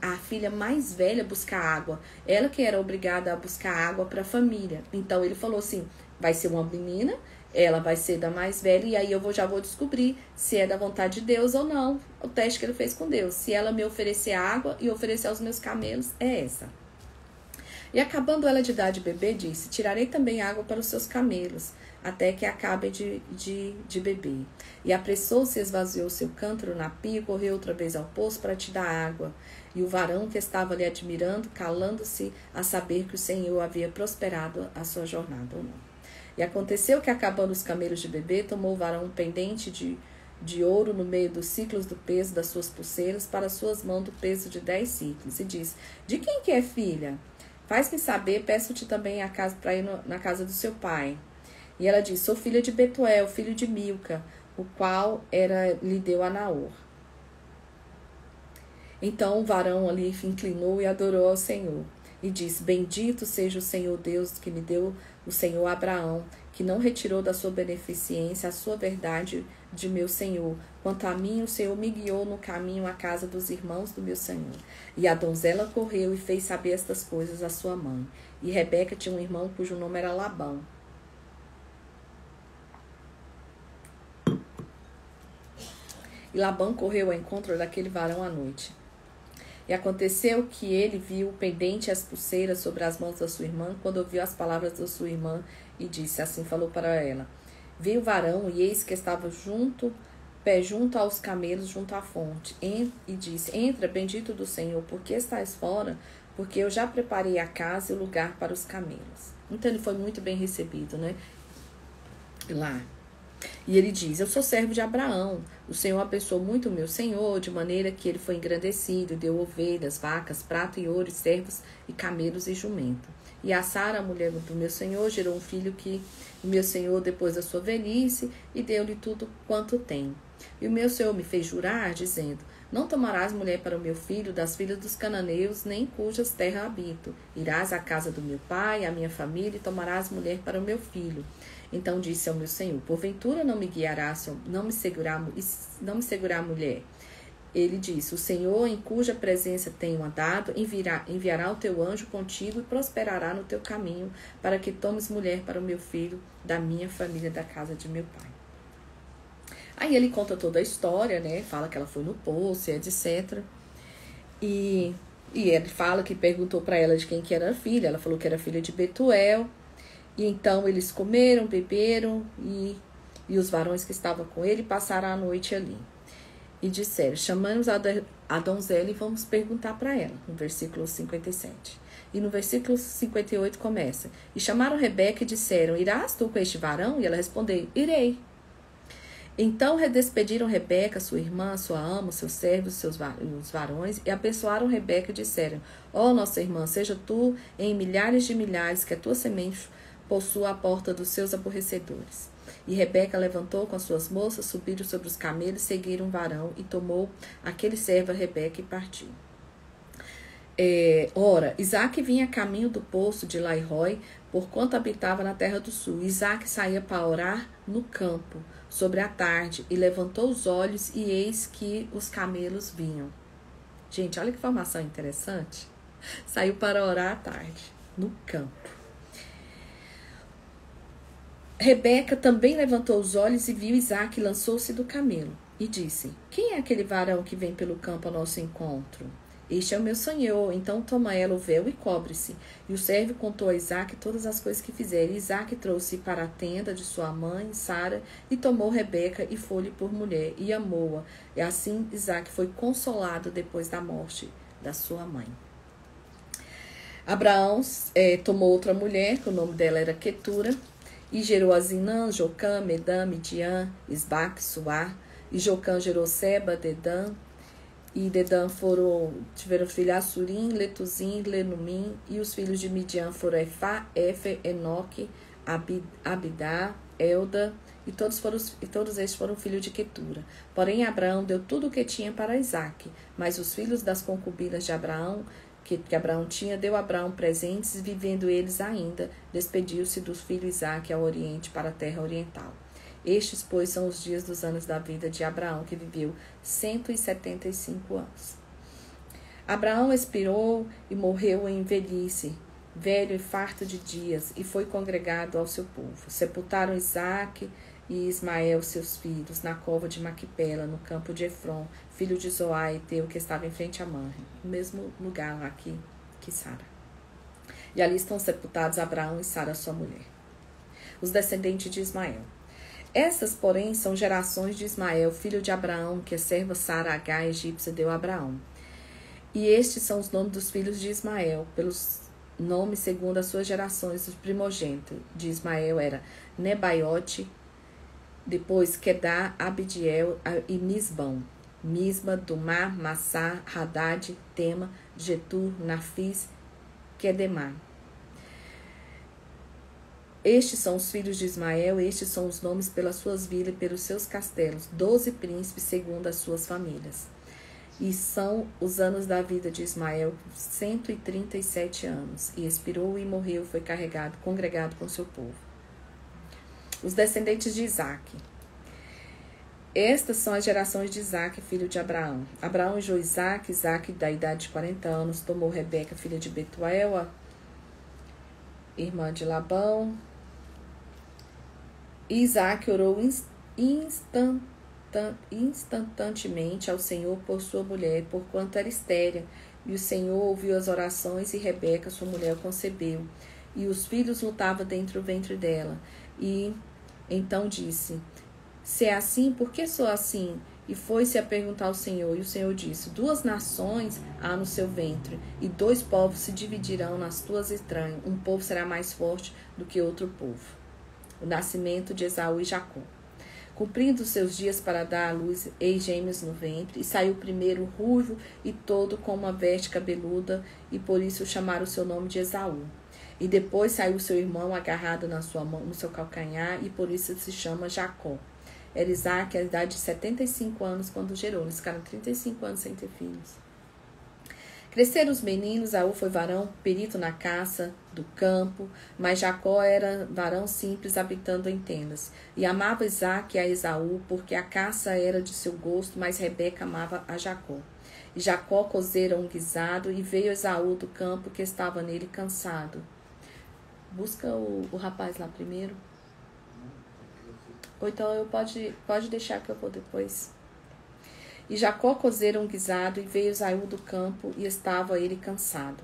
a filha mais velha buscar água. Ela que era obrigada a buscar água para a família. Então ele falou assim: vai ser uma menina, ela vai ser da mais velha, e aí eu já vou descobrir se é da vontade de Deus ou não. O teste que ele fez com Deus. Se ela me oferecer água e oferecer aos meus camelos, é essa. E acabando ela de dar de beber, disse: Tirarei também água para os seus camelos, até que acabem de beber. E apressou-se e esvaziou seu cântaro na pia, e correu outra vez ao poço para te dar água. E o varão que estava ali admirando, calando-se a saber que o Senhor havia prosperado a sua jornada ou não. E aconteceu que, acabando os camelos de beber, tomou o varão um pendente de ouro no meio dos ciclos do peso das suas pulseiras, para suas mãos do peso de 10 ciclos. E diz: de quem que é filha? Faz-me saber, peço-te também a casa para ir na casa do seu pai. E ela diz: sou filha de Betuel, filho de Milca, o qual lhe deu a Naor. Então o varão ali inclinou e adorou ao Senhor. E disse: bendito seja o Senhor Deus que me deu o Senhor Abraão, que não retirou da sua beneficência a sua verdade de meu Senhor. Quanto a mim, o Senhor me guiou no caminho à casa dos irmãos do meu Senhor. E a donzela correu e fez saber estas coisas à sua mãe. E Rebeca tinha um irmão cujo nome era Labão. E Labão correu ao encontro daquele varão à noite. E aconteceu que ele viu o pendente e as pulseiras sobre as mãos da sua irmã, quando ouviu as palavras da sua irmã, e disse, assim falou para ela: veio o varão, e eis que estava pé junto aos camelos, junto à fonte, e disse: entra, bendito do Senhor, porque estás fora? Porque eu já preparei a casa e o lugar para os camelos. Então ele foi muito bem recebido, né? Lá. E ele diz: eu sou servo de Abraão. O Senhor abençoou muito o meu senhor, de maneira que ele foi engrandecido, e deu ovelhas, vacas, prata e ouro, servos e camelos e jumento. E a Sara, a mulher do meu senhor, gerou um filho que o meu senhor, depois da sua velhice, e deu-lhe tudo quanto tem. E o meu senhor me fez jurar, dizendo: não tomarás mulher para o meu filho das filhas dos cananeus, nem cujas terras habito. Irás à casa do meu pai, à minha família, e tomarás mulher para o meu filho. Então disse ao meu senhor: porventura não me guiarás, não me segurar a mulher? Ele disse: o Senhor, em cuja presença tenho andado, enviará o teu anjo contigo e prosperará no teu caminho, para que tomes mulher para o meu filho, da minha família, da casa de meu pai. Aí ele conta toda a história, né? Fala que ela foi no poço, etc. E ele fala que perguntou para ela de quem que era a filha. Ela falou que era filha de Betuel. E então eles comeram, beberam, e os varões que estavam com ele passaram a noite ali. E disseram: chamamos a donzela e vamos perguntar para ela, no versículo 57. E no versículo 58 começa: e chamaram Rebeca e disseram: irás tu com este varão? E ela respondeu: irei. Então redespediram Rebeca, sua irmã, sua ama, seus servos, os varões, e abençoaram Rebeca e disseram: ó nossa irmã, seja tu em milhares de milhares, que a tua semente possua a porta dos seus aborrecedores. E Rebeca levantou com as suas moças, subiram sobre os camelos, seguiram o varão, e tomou aquele servo a Rebeca e partiu. Ora, Isaque vinha a caminho do poço de Lairoi, porquanto habitava na terra do sul. Isaque saía para orar no campo, sobre a tarde, e levantou os olhos, e eis que os camelos vinham. Gente, olha que informação interessante. Saiu para orar à tarde, no campo. Rebeca também levantou os olhos e viu Isaque, lançou-se do camelo e disse: quem é aquele varão que vem pelo campo ao nosso encontro? Este é o meu senhor. Então toma ela o véu e cobre-se. E o servo contou a Isaque todas as coisas que fizeram. E Isaque trouxe para a tenda de sua mãe, Sara, e tomou Rebeca e foi-lhe por mulher, e amou-a. E assim Isaque foi consolado depois da morte da sua mãe. Abraão tomou outra mulher, que o nome dela era Quetura, e gerou a Zinã, Jocã, Medã, Midian, Isbaque, Suar. E Jocã gerou Seba, Dedã. E Dedã tiveram filho Assurim, Letuzim, Lenumim. E os filhos de Midian foram Efá, Éfer, Enoque, Abidá, Elda. E todos estes foram filhos de Quetura. Porém, Abraão deu tudo o que tinha para Isaque. Mas os filhos das concubinas de Abraão, que Abraão tinha, deu a Abraão presentes, vivendo eles ainda, despediu-se do filho Isaque ao oriente, para a terra oriental. Estes, pois, são os dias dos anos da vida de Abraão, que viveu 175 anos. Abraão expirou e morreu em velhice, velho e farto de dias, e foi congregado ao seu povo. Sepultaram Isaque e Ismael, seus filhos, na cova de Maquipela, no campo de Efron, filho de Zoá, Eteu, que estava em frente a Manre, no mesmo lugar lá que Sara. E ali estão sepultados Abraão e Sara, sua mulher, os descendentes de Ismael. Essas, porém, são gerações de Ismael, filho de Abraão, que a serva Sara, Agá, egípcia, deu a Abraão. E estes são os nomes dos filhos de Ismael, pelos nomes segundo as suas gerações. Os primogênitos de Ismael era Nebaiote, Depois Quedar, Abdiel e Misbão. Misma, Dumá, Massá, Hadad, Tema, Getur, Nafis, Quedemá. Estes são os filhos de Ismael, estes são os nomes pelas suas vilas e pelos seus castelos, 12 príncipes segundo as suas famílias. E são os anos da vida de Ismael, 137 anos. E expirou e morreu, foi congregado com seu povo. Os descendentes de Isaque. Estas são as gerações de Isaque, filho de Abraão. Abraão gerou Isaque, Isaque, da idade de 40 anos, tomou Rebeca, filha de Betuel, irmã de Labão. E Isaque orou instantaneamente ao Senhor por sua mulher, porquanto era estéril. E o Senhor ouviu as orações, e Rebeca, sua mulher, concebeu. E os filhos lutavam dentro do ventre dela. E então disse: se é assim, por que sou assim? E foi-se a perguntar ao Senhor. E o Senhor disse: 2 nações há no seu ventre, e 2 povos se dividirão nas tuas entranhas. Um povo será mais forte do que outro povo. O nascimento de Esaú e Jacó. Cumprindo os seus dias para dar à luz, eis gêmeos no ventre, e saiu primeiro ruivo e todo com uma veste cabeluda, e por isso chamaram o seu nome de Esaú. E depois saiu seu irmão agarrado na sua mão, no seu calcanhar, e por isso se chama Jacó. Era Isaque a idade de 75 anos quando gerou. Eles ficaram 35 anos sem ter filhos. Cresceram os meninos, Esaú foi varão, perito na caça do campo, mas Jacó era varão simples, habitando em tendas. E amava Isaque a Esaú, porque a caça era de seu gosto, mas Rebeca amava a Jacó. E Jacó cozera um guisado, e veio Esaú do campo, que estava nele cansado. Busca o rapaz lá primeiro. Ou então pode deixar que eu vou depois. E Jacó cozera um guisado, e veio Esaú do campo, e estava ele cansado.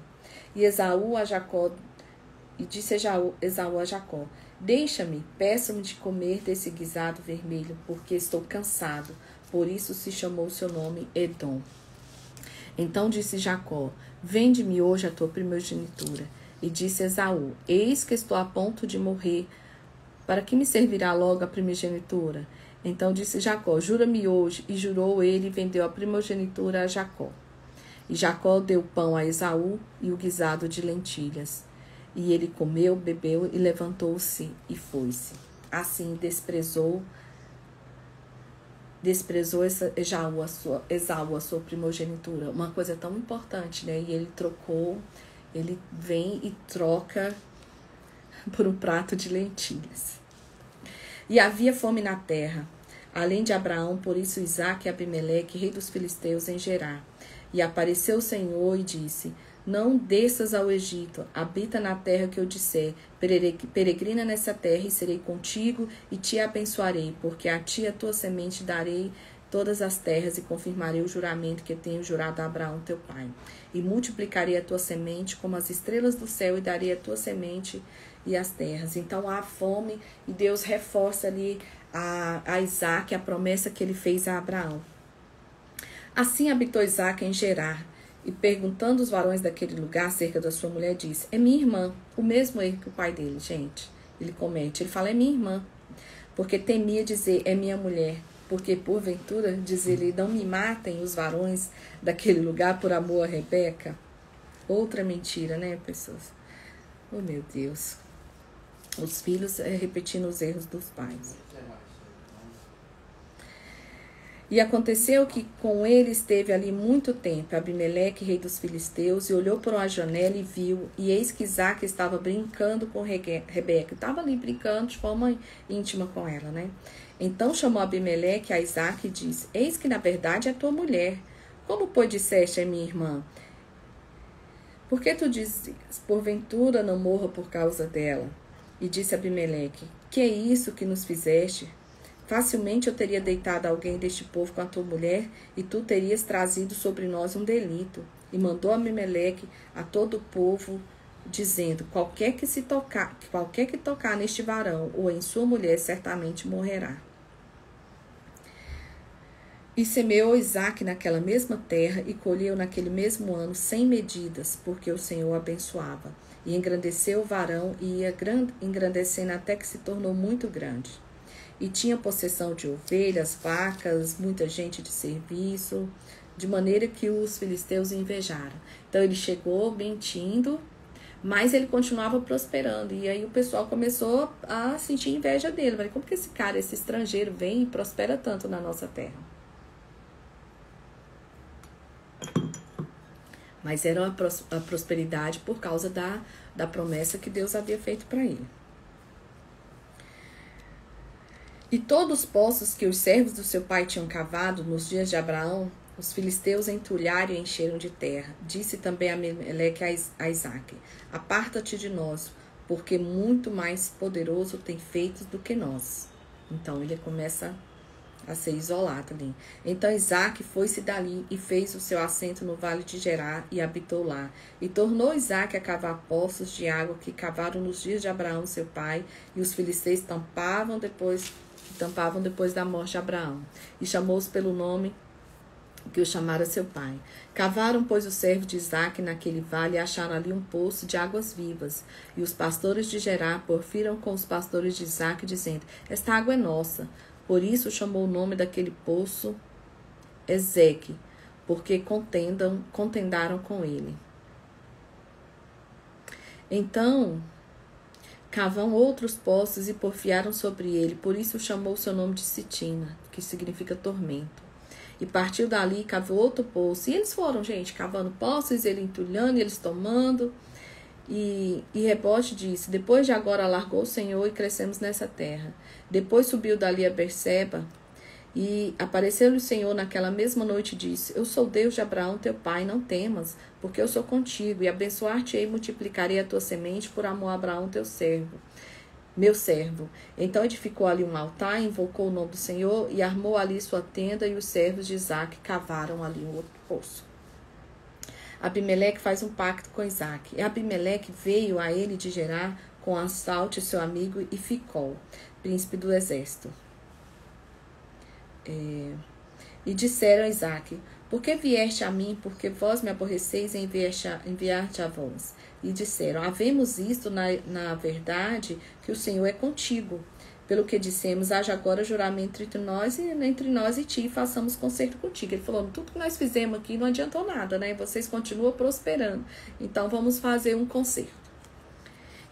E Esaú a Jacó, e disse Esaú a Jacó: deixa-me, peça-me de comer desse guisado vermelho, porque estou cansado. Por isso se chamou seu nome Edom. Então disse Jacó: vende-me hoje a tua primogenitura. E disse Esaú: eis que estou a ponto de morrer, para que me servirá logo a primogenitura? Então disse Jacó: jura-me hoje. E jurou ele, e vendeu a primogenitura a Jacó. E Jacó deu pão a Esaú e o guisado de lentilhas. E ele comeu, bebeu, e levantou-se e foi-se. Assim desprezou Esaú a sua primogenitura. Uma coisa tão importante, né? E ele vem e troca por um prato de lentilhas. E havia fome na terra, além de Abraão, por isso Isaque e Abimeleque, rei dos filisteus, em Gerar. E apareceu o Senhor e disse: não desças ao Egito, habita na terra que eu disser, peregrina nessa terra, e serei contigo, e te abençoarei, porque a ti e a tua semente darei todas as terras, e confirmarei o juramento que tenho jurado a Abraão teu pai. E multiplicarei a tua semente como as estrelas do céu, e darei a tua semente e as terras. Então há fome, e Deus reforça ali a Isaque a promessa que ele fez a Abraão. Assim habitou Isaque em Gerar, e perguntando os varões daquele lugar acerca da sua mulher, disse: é minha irmã. O mesmo erro que o pai dele, gente. Ele comete, ele fala: é minha irmã, porque temia dizer: é minha mulher, porque porventura, diz ele, não me matem os varões daquele lugar por amor a Rebeca. Outra mentira, né, pessoas? Oh, meu Deus. Os filhos repetindo os erros dos pais. E aconteceu que com ele esteve ali muito tempo Abimeleque, rei dos filisteus, e olhou por uma janela e viu, e eis que Isaque estava brincando com Rebeca. Estava ali brincando de forma íntima com ela, né? Então chamou Abimeleque a Isaque e disse: eis que na verdade é tua mulher. Como, pois, disseste é minha irmã? Por que tu dizes: porventura não morra por causa dela? E disse Abimeleque: que é isso que nos fizeste? Facilmente eu teria deitado alguém deste povo com a tua mulher, e tu terias trazido sobre nós um delito. E mandou Abimeleque a todo o povo, dizendo: qualquer que tocar neste varão ou em sua mulher, certamente morrerá. E semeou Isaque naquela mesma terra, e colheu naquele mesmo ano 100 medidas, porque o Senhor abençoava. E engrandeceu o varão, e ia engrandecendo até que se tornou muito grande. e tinha possessão de ovelhas, vacas, muita gente de serviço, de maneira que os filisteus invejaram. Então ele chegou mentindo, mas ele continuava prosperando. E aí o pessoal começou a sentir inveja dele. Falei, como que esse cara, esse estrangeiro, vem e prospera tanto na nossa terra? Mas era a prosperidade por causa da promessa que Deus havia feito para ele. E todos os poços que os servos do seu pai tinham cavado nos dias de Abraão, os filisteus entulharam e encheram de terra. Disse também Abimeleque a Isaque, aparta-te de nós, porque muito mais poderoso tem feito do que nós. Então ele começa a ser isolado ali. Então Isaque foi-se dali e fez o seu assento no vale de Gerar e habitou lá. E tornou Isaque a cavar poços de água que cavaram nos dias de Abraão, seu pai, e os filisteus tampavam depois da morte de Abraão. E chamou-os pelo nome que o chamara seu pai. Cavaram, pois, os servos de Isaque naquele vale e acharam ali um poço de águas vivas. E os pastores de Gerar porfiram com os pastores de Isaque, dizendo, esta água é nossa. Por isso chamou o nome daquele poço Ezeque, porque contendaram com ele. Então cavam outros poços e porfiaram sobre ele, por isso chamou o seu nome de Sitina, que significa tormento. E partiu dali e cavou outro poço. E eles foram, gente, cavando poços, ele entulhando, eles tomando. E Rebote disse, depois de agora largou o Senhor e crescemos nessa terra. Depois subiu dali a Berseba e apareceu-lhe o Senhor naquela mesma noite e disse, eu sou Deus de Abraão teu pai, não temas, porque eu sou contigo e abençoar-te-ei e multiplicarei a tua semente por amor a Abraão teu servo, meu servo. Então edificou ali um altar, invocou o nome do Senhor e armou ali sua tenda e os servos de Isaque cavaram ali um outro poço. Abimeleque faz um pacto com Isaque. E Abimeleque veio a ele de Gerar com Asalte, seu amigo, e Ficol, príncipe do exército. E disseram a Isaque, por que vieste a mim, porque vós me aborreceis em enviar-te a vós? E disseram, havemos isto na verdade que o Senhor é contigo. Pelo que dissemos, haja agora juramento entre nós e ti, e façamos concerto contigo. Ele falou, tudo que nós fizemos aqui não adiantou nada, né? Vocês continuam prosperando. Então vamos fazer um concerto.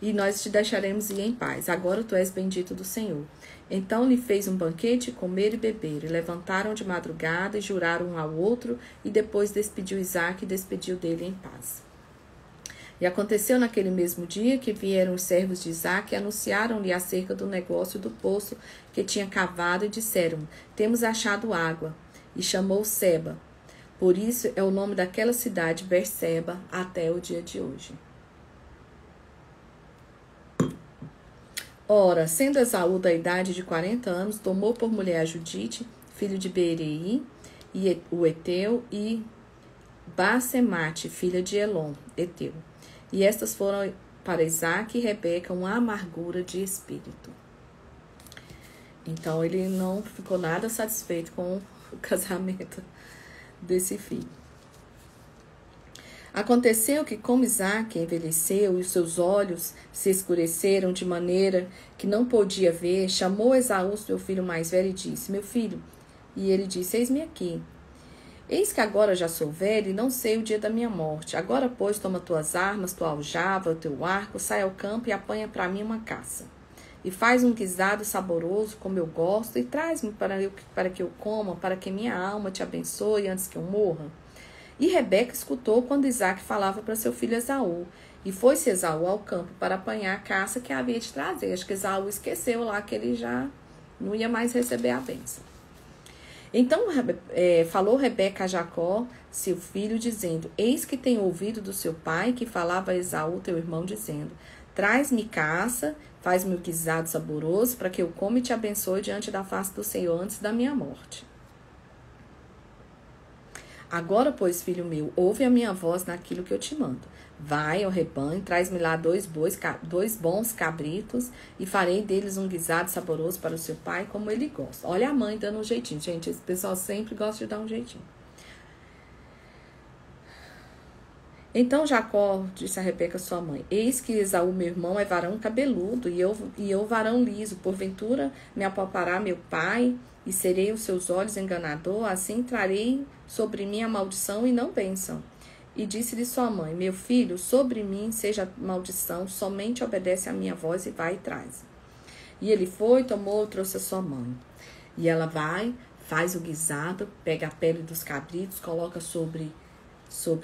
E nós te deixaremos ir em paz. Agora tu és bendito do Senhor. Então lhe fez um banquete, comer e beber. E levantaram de madrugada e juraram um ao outro. E depois despediu Isaque e despediu dele em paz. E aconteceu naquele mesmo dia que vieram os servos de Isaque e anunciaram-lhe acerca do negócio do poço que tinha cavado e disseram, temos achado água. E chamou Seba. Por isso é o nome daquela cidade Berseba até o dia de hoje. Ora, sendo Esaú da idade de 40 anos, tomou por mulher a Judite, filho de Berei, e o Eteu, e Basemate, filha de Elon, Eteu. E estas foram para Isaque e Rebeca uma amargura de espírito. Então ele não ficou nada satisfeito com o casamento desse filho. Aconteceu que, como Isaque envelheceu e os seus olhos se escureceram de maneira que não podia ver, chamou Esaú, seu filho mais velho, e disse, meu filho, e ele disse, eis-me aqui. Eis que agora já sou velho e não sei o dia da minha morte. Agora, pois, toma tuas armas, tua aljava, teu arco, sai ao campo e apanha para mim uma caça. E faz um guisado saboroso, como eu gosto, e traz-me para que eu coma, para que minha alma te abençoe antes que eu morra. E Rebeca escutou quando Isaque falava para seu filho Esaú. E foi-se Esaú ao campo para apanhar a caça que havia de trazer. Acho que Esaú esqueceu lá que ele já não ia mais receber a bênção. Então falou Rebeca a Jacó, seu filho, dizendo, eis que tenho ouvido do seu pai que falava a Esaú, teu irmão, dizendo, traz-me caça, faz-me o guisado saboroso, para que eu coma e te abençoe diante da face do Senhor antes da minha morte. Agora, pois, filho meu, ouve a minha voz naquilo que eu te mando. Vai ao rebanho, traz-me lá dois bons cabritos e farei deles um guisado saboroso para o seu pai, como ele gosta. Olha a mãe dando um jeitinho. Gente, esse pessoal sempre gosta de dar um jeitinho. Então Jacó disse a Rebeca, sua mãe: Eis que Esaú, meu irmão, é varão cabeludo, e eu varão liso. Porventura me apalpará meu pai, e serei os seus olhos enganador? Assim trarei sobre mim a maldição e não bênção. E disse-lhe sua mãe: Meu filho, sobre mim seja maldição, somente obedece a minha voz e vai e traz. E ele foi, tomou, trouxe a sua mãe. E ela vai, faz o guisado, pega a pele dos cabritos, coloca sobre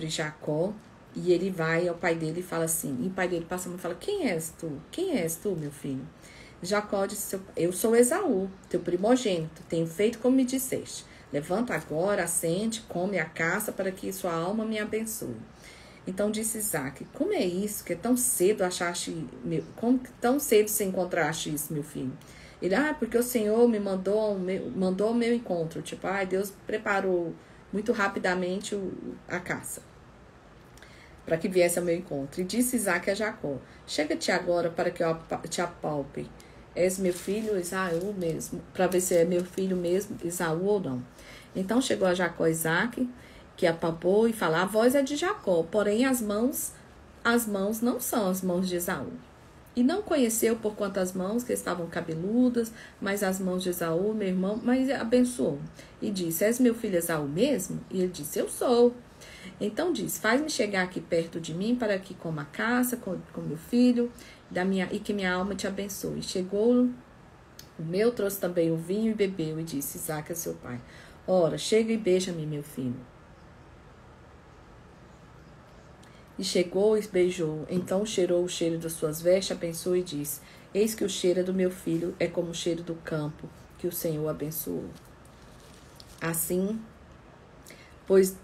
Jacó. E ele vai ao pai dele e fala assim, e o pai dele passa a mão e fala: Quem és tu? Quem és tu, meu filho? Jacó disse: Eu sou Esaú, teu primogênito, tenho feito como me disseste. Levanta agora, assente, come a caça, para que sua alma me abençoe. Então disse Isaque: Como é isso, que é tão cedo achaste, como tão cedo se encontraste isso, meu filho? Ele: porque o Senhor me mandou ao meu encontro. Tipo, Deus preparou muito rapidamente a caça, para que viesse ao meu encontro. E disse Isaque a Jacó: Chega-te agora para que eu te apalpe. És meu filho Esaú mesmo, para ver se é meu filho mesmo, Esaú ou não. Então chegou a Jacó Isaque, que apalpou e falou: A voz é de Jacó, porém as mãos não são as mãos de Esaú. E não conheceu por quantas mãos que estavam cabeludas, mas as mãos de Esaú, meu irmão, mas abençoou. E disse: És meu filho Esaú mesmo? E ele disse: Eu sou. Então diz: Faz-me chegar aqui perto de mim, para que coma a caça com meu filho, e que minha alma te abençoe. Chegou o meu, trouxe também o vinho e bebeu, e disse Isaque a seu pai: Ora, chega e beija-me, meu filho. E chegou e beijou. Então cheirou o cheiro das suas vestes, abençoou e disse: Eis que o cheiro do meu filho é como o cheiro do campo, que o Senhor abençoou. Assim, pois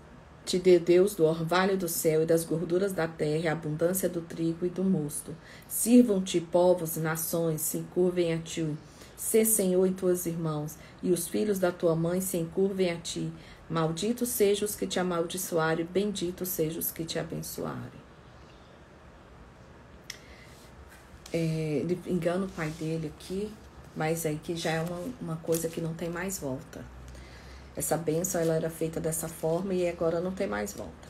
te dê Deus do orvalho do céu e das gorduras da terra, a abundância do trigo e do mosto. Sirvam-te povos e nações, se encurvem a ti. Sê Senhor em tuas irmãos, e os filhos da tua mãe se encurvem a ti. Malditos sejam os que te amaldiçoarem, benditos sejam os que te abençoarem. Ele engana o pai dele aqui, mas aí que já é uma coisa que não tem mais volta. Essa bênção ela era feita dessa forma e agora não tem mais volta.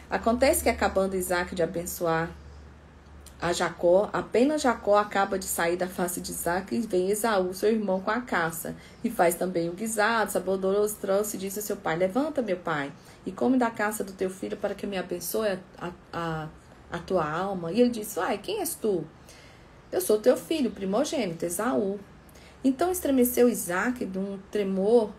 Acontece que, acabando Isaque de abençoar a Jacó, apenas Jacó acaba de sair da face de Isaque, e vem Esaú, seu irmão, com a caça, e faz também o guisado, saboroso, trouxe, e disse a seu pai: Levanta, meu pai, e come da caça do teu filho, para que me abençoe a tua alma. E ele disse: Quem és tu? Eu sou teu filho, primogênito, Esaú. Então estremeceu Isaque de um tremor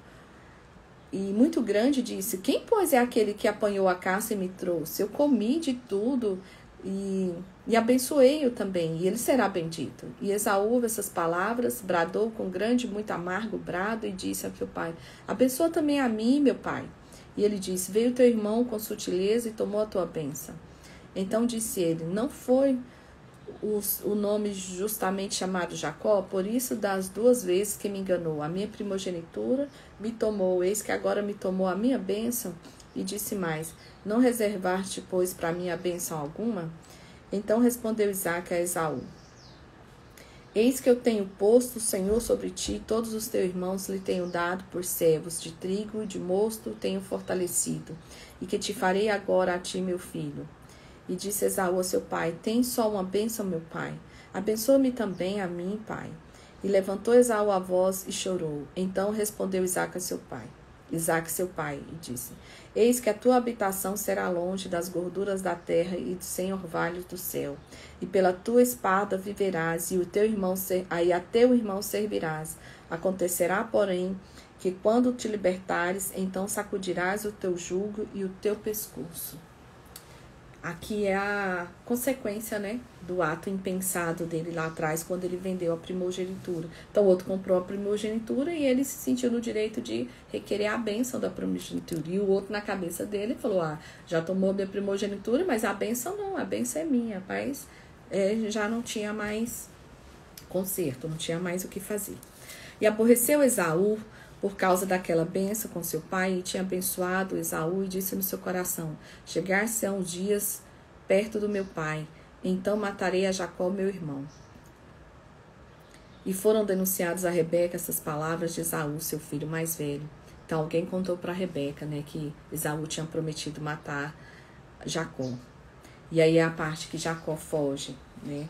e muito grande, disse: Quem, pois, é aquele que apanhou a caça e me trouxe? Eu comi de tudo e abençoei-o também, e ele será bendito. E Esaú ouve essas palavras, bradou com grande, muito amargo brado, e disse ao seu pai: Abençoa também a mim, meu pai. E ele disse: Veio teu irmão com sutileza e tomou a tua bênção. Então disse ele: Não foi o nome justamente chamado Jacó? Por isso, das duas vezes que me enganou, a minha primogenitura me tomou, eis que agora me tomou a minha bênção. E disse mais: Não reservaste, pois, para mim a bênção alguma? Então respondeu Isaque a Esaú: Eis que eu tenho posto o Senhor sobre ti, todos os teus irmãos lhe tenho dado por servos, de trigo e de mosto tenho fortalecido, e que te farei agora a ti, meu filho. E disse Esaú a seu pai: Tem só uma bênção, meu pai. Abençoa-me também a mim, pai. E levantou Esaú a voz e chorou. Então respondeu Isaque a seu pai. Isaque, seu pai, e disse: Eis que a tua habitação será longe das gorduras da terra e dos 100 orvalhos do céu. E pela tua espada viverás, e a teu irmão servirás. Acontecerá, porém, que quando te libertares, então sacudirás o teu jugo e o teu pescoço. Aqui é a consequência, né, do ato impensado dele lá atrás, quando ele vendeu a primogenitura. Então o outro comprou a primogenitura e ele se sentiu no direito de requerer a bênção da primogenitura. E o outro, na cabeça dele, falou: já tomou minha primogenitura, mas a bênção não, a bênção é minha. Mas já não tinha mais conserto, não tinha mais o que fazer. E aborreceu Esaú por causa daquela bênção com seu pai, e tinha abençoado Esaú, e disse no seu coração: Chegar-se-ão os dias perto do meu pai, então matarei a Jacó, meu irmão. E foram denunciados a Rebeca essas palavras de Esaú, seu filho mais velho. Então alguém contou para Rebeca, né, que Esaú tinha prometido matar Jacó. E aí é a parte que Jacó foge, né?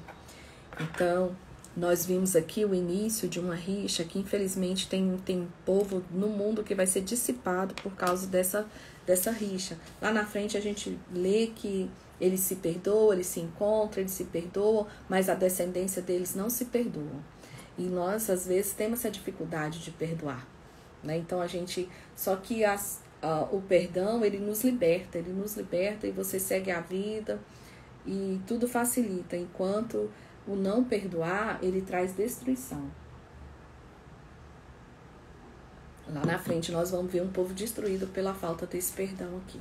Então, nós vimos aqui o início de uma rixa que infelizmente tem povo no mundo que vai ser dissipado por causa dessa rixa. Lá na frente a gente lê que eles se perdoam, eles se encontram, eles se perdoam, mas a descendência deles não se perdoa. E nós, às vezes, temos essa dificuldade de perdoar, né? Então, só que o perdão, ele nos liberta e você segue a vida e tudo facilita, enquanto o não perdoar, ele traz destruição. Lá na frente nós vamos ver um povo destruído pela falta desse perdão aqui.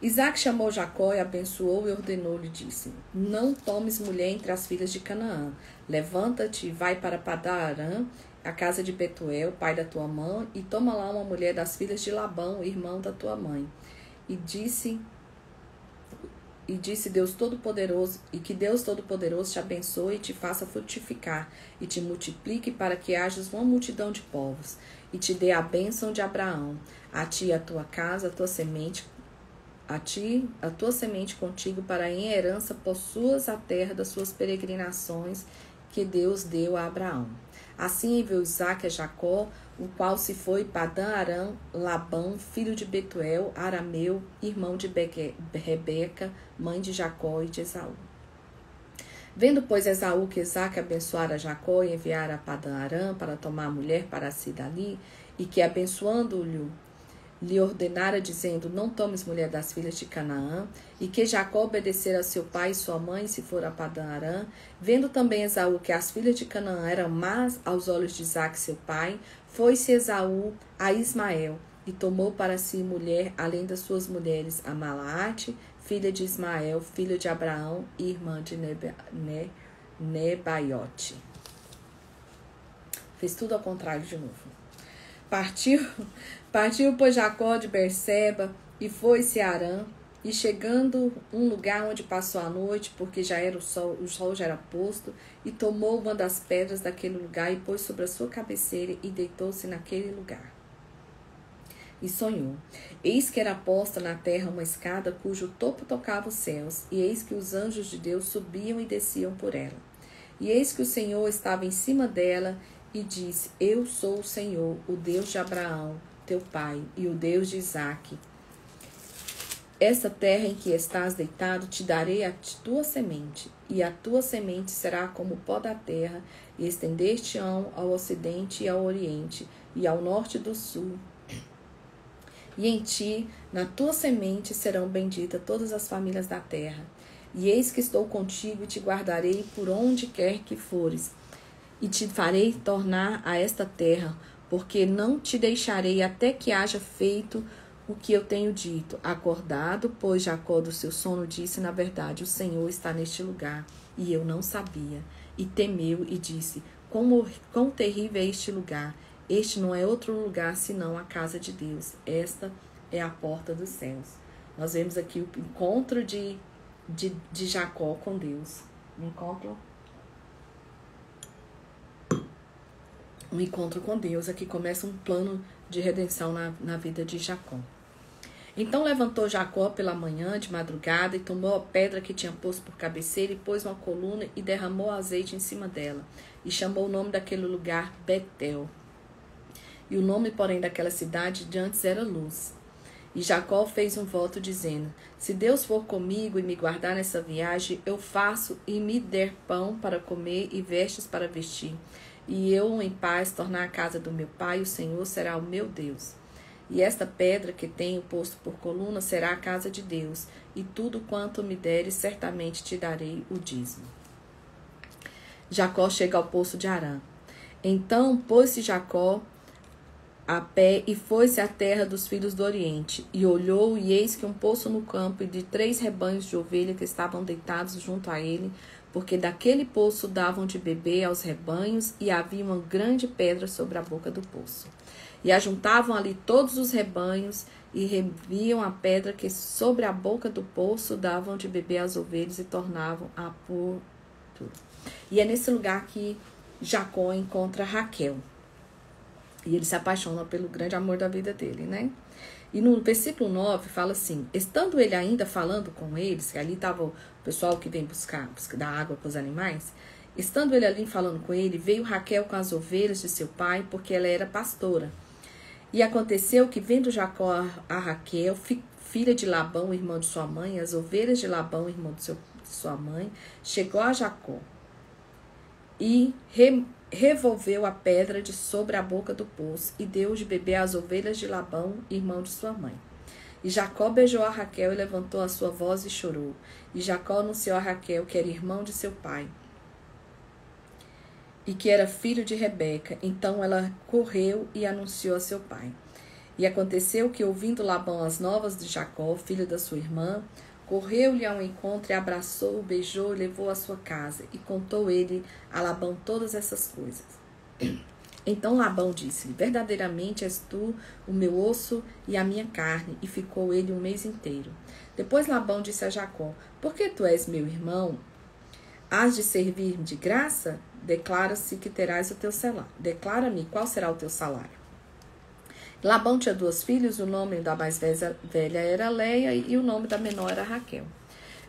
Isaac chamou Jacó e abençoou e ordenou-lhe, disse: não tomes mulher entre as filhas de Canaã. Levanta-te e vai para Padã-Arã, a casa de Betuel, pai da tua mãe, e toma lá uma mulher das filhas de Labão, irmão da tua mãe. E disse Deus Todo-Poderoso, e que Deus Todo-Poderoso te abençoe e te faça frutificar, e te multiplique para que hajas uma multidão de povos, e te dê a bênção de Abraão, a ti e a tua casa, a tua semente contigo, para em herança possuas a terra das suas peregrinações, que Deus deu a Abraão. Assim enviou Isaac a Jacó, o qual se foi Padã-Arã, Labão, filho de Betuel, arameu, irmão de Rebeca, mãe de Jacó e de Esaú. Vendo, pois, Esaú que Isaac abençoara Jacó e enviara a Padã-Arã para tomar a mulher para si dali, e que abençoando-lhe lhe ordenara, dizendo: não tomes mulher das filhas de Canaã, e que Jacó obedecera a seu pai e sua mãe, se for a Padã-Arã. Vendo também Esaú que as filhas de Canaã eram más aos olhos de Isaac, seu pai, foi-se Esaú a Ismael, e tomou para si mulher, além das suas mulheres, a Malaate, filha de Ismael, filho de Abraão, e irmã de Nebaiote. Fez tudo ao contrário de novo. Partiu, pois, Jacó de Berseba e foi-se a Arã, e chegando um lugar onde passou a noite, porque já era o sol já era posto, e tomou uma das pedras daquele lugar e pôs sobre a sua cabeceira e deitou-se naquele lugar. E sonhou. Eis que era posta na terra uma escada cujo topo tocava os céus, e eis que os anjos de Deus subiam e desciam por ela. E eis que o Senhor estava em cima dela, e disse: eu sou o Senhor, o Deus de Abraão, teu pai, e o Deus de Isaque. Esta terra em que estás deitado te darei a tua semente, e a tua semente será como o pó da terra, e estender-te-ão ao ocidente e ao oriente, e ao norte e do sul. E em ti, na tua semente, serão benditas todas as famílias da terra. E eis que estou contigo e te guardarei por onde quer que fores, e te farei tornar a esta terra, porque não te deixarei até que haja feito o que eu tenho dito. Acordado, pois, Jacó do seu sono, disse: na verdade, o Senhor está neste lugar, e eu não sabia. E temeu e disse: quão terrível é este lugar! Este não é outro lugar senão a casa de Deus. Esta é a porta dos céus. Nós vemos aqui o encontro de Jacó com Deus. Um encontro com Deus. Aqui começa um plano de redenção na vida de Jacó. Então levantou Jacó pela manhã, de madrugada, e tomou a pedra que tinha posto por cabeceira, e pôs uma coluna, e derramou azeite em cima dela, e chamou o nome daquele lugar Betel. E o nome, porém, daquela cidade de antes era Luz. E Jacó fez um voto, dizendo: se Deus for comigo e me guardar nessa viagem, eu faço e me der pão para comer e vestes para vestir. E eu, em paz, tornar a casa do meu pai, o Senhor será o meu Deus. E esta pedra que tenho posto por coluna será a casa de Deus, e tudo quanto me deres, certamente te darei o dízimo. Jacó chega ao poço de Harã. Então pôs-se Jacó a pé e foi-se à terra dos filhos do Oriente. E olhou, e eis que um poço no campo, e de 3 rebanhos de ovelha que estavam deitados junto a ele, porque daquele poço davam de beber aos rebanhos, e havia uma grande pedra sobre a boca do poço. E ajuntavam ali todos os rebanhos, e reviam a pedra que sobre a boca do poço davam de beber às ovelhas, e tornavam a pôr tudo. E é nesse lugar que Jacó encontra Raquel. E ele se apaixona pelo grande amor da vida dele, né? E no versículo 9 fala assim: estando ele ainda falando com eles, que ali estava o pessoal que vem buscar dar água para os animais, estando ele ali falando com ele, veio Raquel com as ovelhas de seu pai, porque ela era pastora. E aconteceu que, vendo Jacó a Raquel, filha de Labão, irmão de sua mãe, as ovelhas de Labão, irmão de sua mãe, chegou a Jacó e revolveu a pedra de sobre a boca do poço e deu de beber às ovelhas de Labão, irmão de sua mãe. E Jacó beijou a Raquel e levantou a sua voz e chorou. E Jacó anunciou a Raquel que era irmão de seu pai e que era filho de Rebeca. Então ela correu e anunciou a seu pai. E aconteceu que, ouvindo Labão as novas de Jacó, filho da sua irmã, correu-lhe ao encontro e abraçou, beijou e levou à sua casa. E contou ele a Labão todas essas coisas. Então Labão disse: verdadeiramente és tu o meu osso e a minha carne. E ficou ele um mês inteiro. Depois Labão disse a Jacó: por que tu és meu irmão? Hás de servir-me de graça? Declara-se que terás o teu salário. Declara-me qual será o teu salário. Labão tinha 2 filhos, o nome da mais velha era Leia e o nome da menor era Raquel.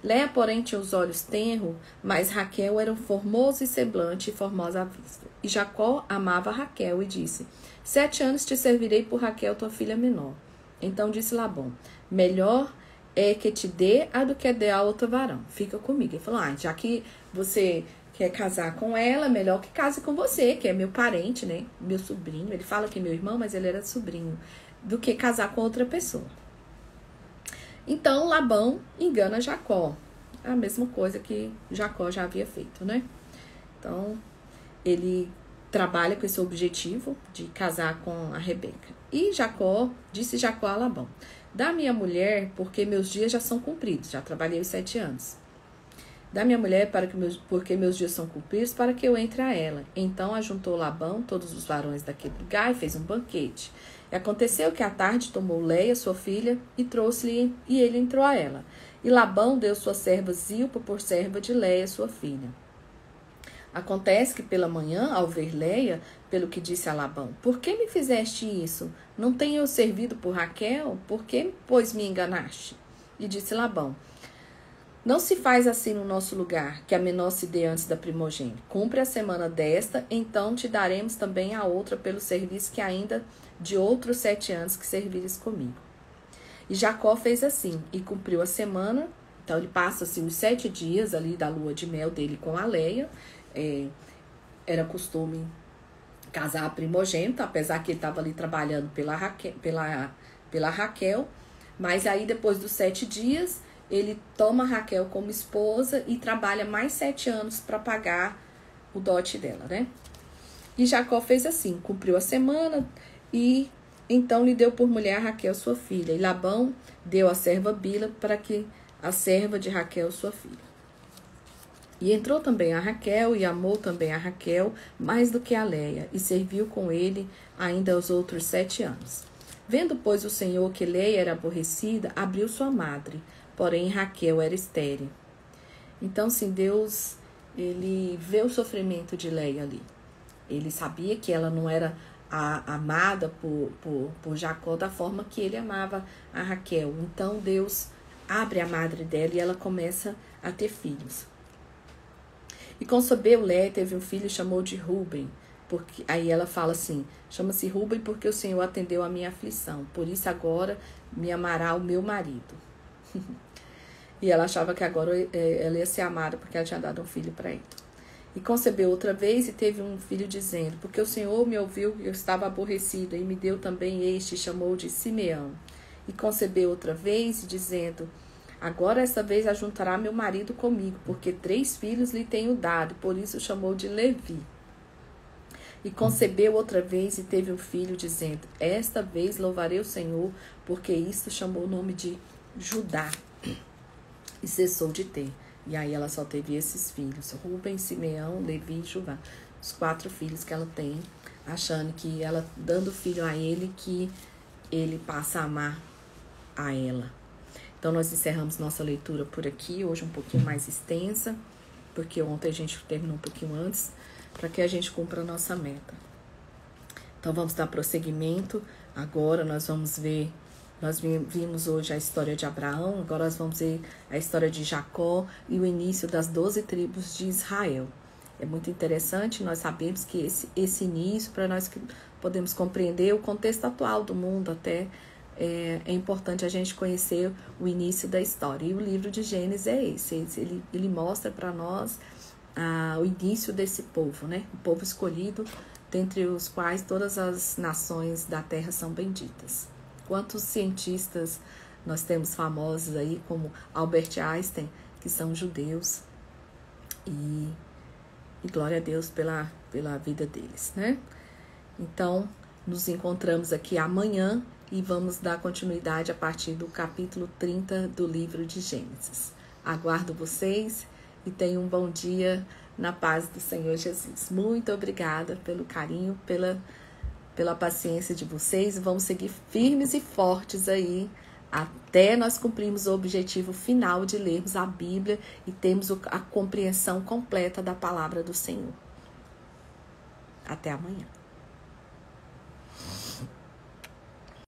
Leia, porém, tinha os olhos tenros, mas Raquel era formoso e semblante e formosa à vista. E Jacó amava Raquel e disse: 7 anos te servirei por Raquel, tua filha menor. Então disse Labão: melhor é que te dê a do que dê a outro varão. Fica comigo. Ele falou: já que você quer casar com ela, melhor que case com você, que é meu parente, né? Meu sobrinho. Ele fala que é meu irmão, mas ele era sobrinho. Do que casar com outra pessoa. Então, Labão engana Jacó. A mesma coisa que Jacó já havia feito, né? Então, ele trabalha com esse objetivo de casar com a Rebeca. E disse Jacó a Labão: dá minha mulher, porque meus dias já são cumpridos. Já trabalhei os 7 anos. Dá minha mulher porque meus dias são cumpridos, para que eu entre a ela. Então ajuntou Labão todos os varões daquele lugar e fez um banquete. E aconteceu que à tarde tomou Leia, sua filha, e trouxe-lhe, e ele entrou a ela. E Labão deu sua serva Zilpa por serva de Leia, sua filha. Acontece que pela manhã, ao ver Leia, pelo que disse a Labão: por que me fizeste isso? Não tenho eu servido por Raquel? Por que, pois, me enganaste? E disse Labão: não se faz assim no nosso lugar, que a menor se dê antes da primogênita. Cumpre a semana desta, então te daremos também a outra pelo serviço que ainda de outros 7 anos que servires comigo. E Jacó fez assim, e cumpriu a semana. Então ele passa assim, os 7 dias ali da lua de mel dele com a Leia. Era costume casar a primogênita, apesar que ele estava ali trabalhando pela Raquel. Mas aí depois dos 7 dias... ele toma Raquel como esposa e trabalha mais 7 anos para pagar o dote dela, né? E Jacó fez assim, cumpriu a semana e então lhe deu por mulher a Raquel, sua filha. E Labão deu a serva Bila para que a serva de Raquel, sua filha. E entrou também a Raquel e amou também a Raquel mais do que a Leia e serviu com ele ainda os outros 7 anos. Vendo, pois, o Senhor que Leia era aborrecida, abriu sua madre. Porém, Raquel era estéril. Então, sim, Deus, ele vê o sofrimento de Leia ali. Ele sabia que ela não era amada por Jacó da forma que ele amava a Raquel. Então, Deus abre a madre dela e ela começa a ter filhos. E concebeu Leia, teve um filho e chamou de Ruben. Porque, aí ela fala assim, chama-se Ruben porque o Senhor atendeu a minha aflição. Por isso agora me amará o meu marido. E ela achava que agora ela ia ser amada porque ela tinha dado um filho para ele. E concebeu outra vez e teve um filho dizendo: porque o Senhor me ouviu que eu estava aborrecida e me deu também este, e chamou de Simeão. E concebeu outra vez dizendo: agora esta vez ajuntará meu marido comigo, porque 3 filhos lhe tenho dado, por isso chamou de Levi. E concebeu outra vez e teve um filho dizendo: esta vez louvarei o Senhor, porque isto chamou o nome de Judá. E cessou de ter. E aí ela só teve esses filhos: Ruben, Simeão, Levi e Judá. Os 4 filhos que ela tem, achando que ela, dando filho a ele, que ele passa a amar a ela. Então nós encerramos nossa leitura por aqui, hoje um pouquinho mais extensa, porque ontem a gente terminou um pouquinho antes, para que a gente cumpra a nossa meta. Então vamos dar prosseguimento. Agora nós vamos ver Nós vimos hoje a história de Abraão, agora nós vamos ver a história de Jacó e o início das 12 tribos de Israel. É muito interessante, nós sabemos que esse início, para nós que podemos compreender o contexto atual do mundo até, é importante a gente conhecer o início da história. E o livro de Gênesis é esse, ele mostra para nós o início desse povo, né? O povo escolhido, dentre os quais todas as nações da terra são benditas. Quantos cientistas nós temos famosos aí, como Albert Einstein, que são judeus, e glória a Deus pela vida deles, né? Então, nos encontramos aqui amanhã e vamos dar continuidade a partir do capítulo 30 do livro de Gênesis. Aguardo vocês e tenham um bom dia na paz do Senhor Jesus. Muito obrigada pelo carinho, pela paciência de vocês. Vamos seguir firmes e fortes aí até nós cumprirmos o objetivo final de lermos a Bíblia e termos a compreensão completa da palavra do Senhor. Até amanhã.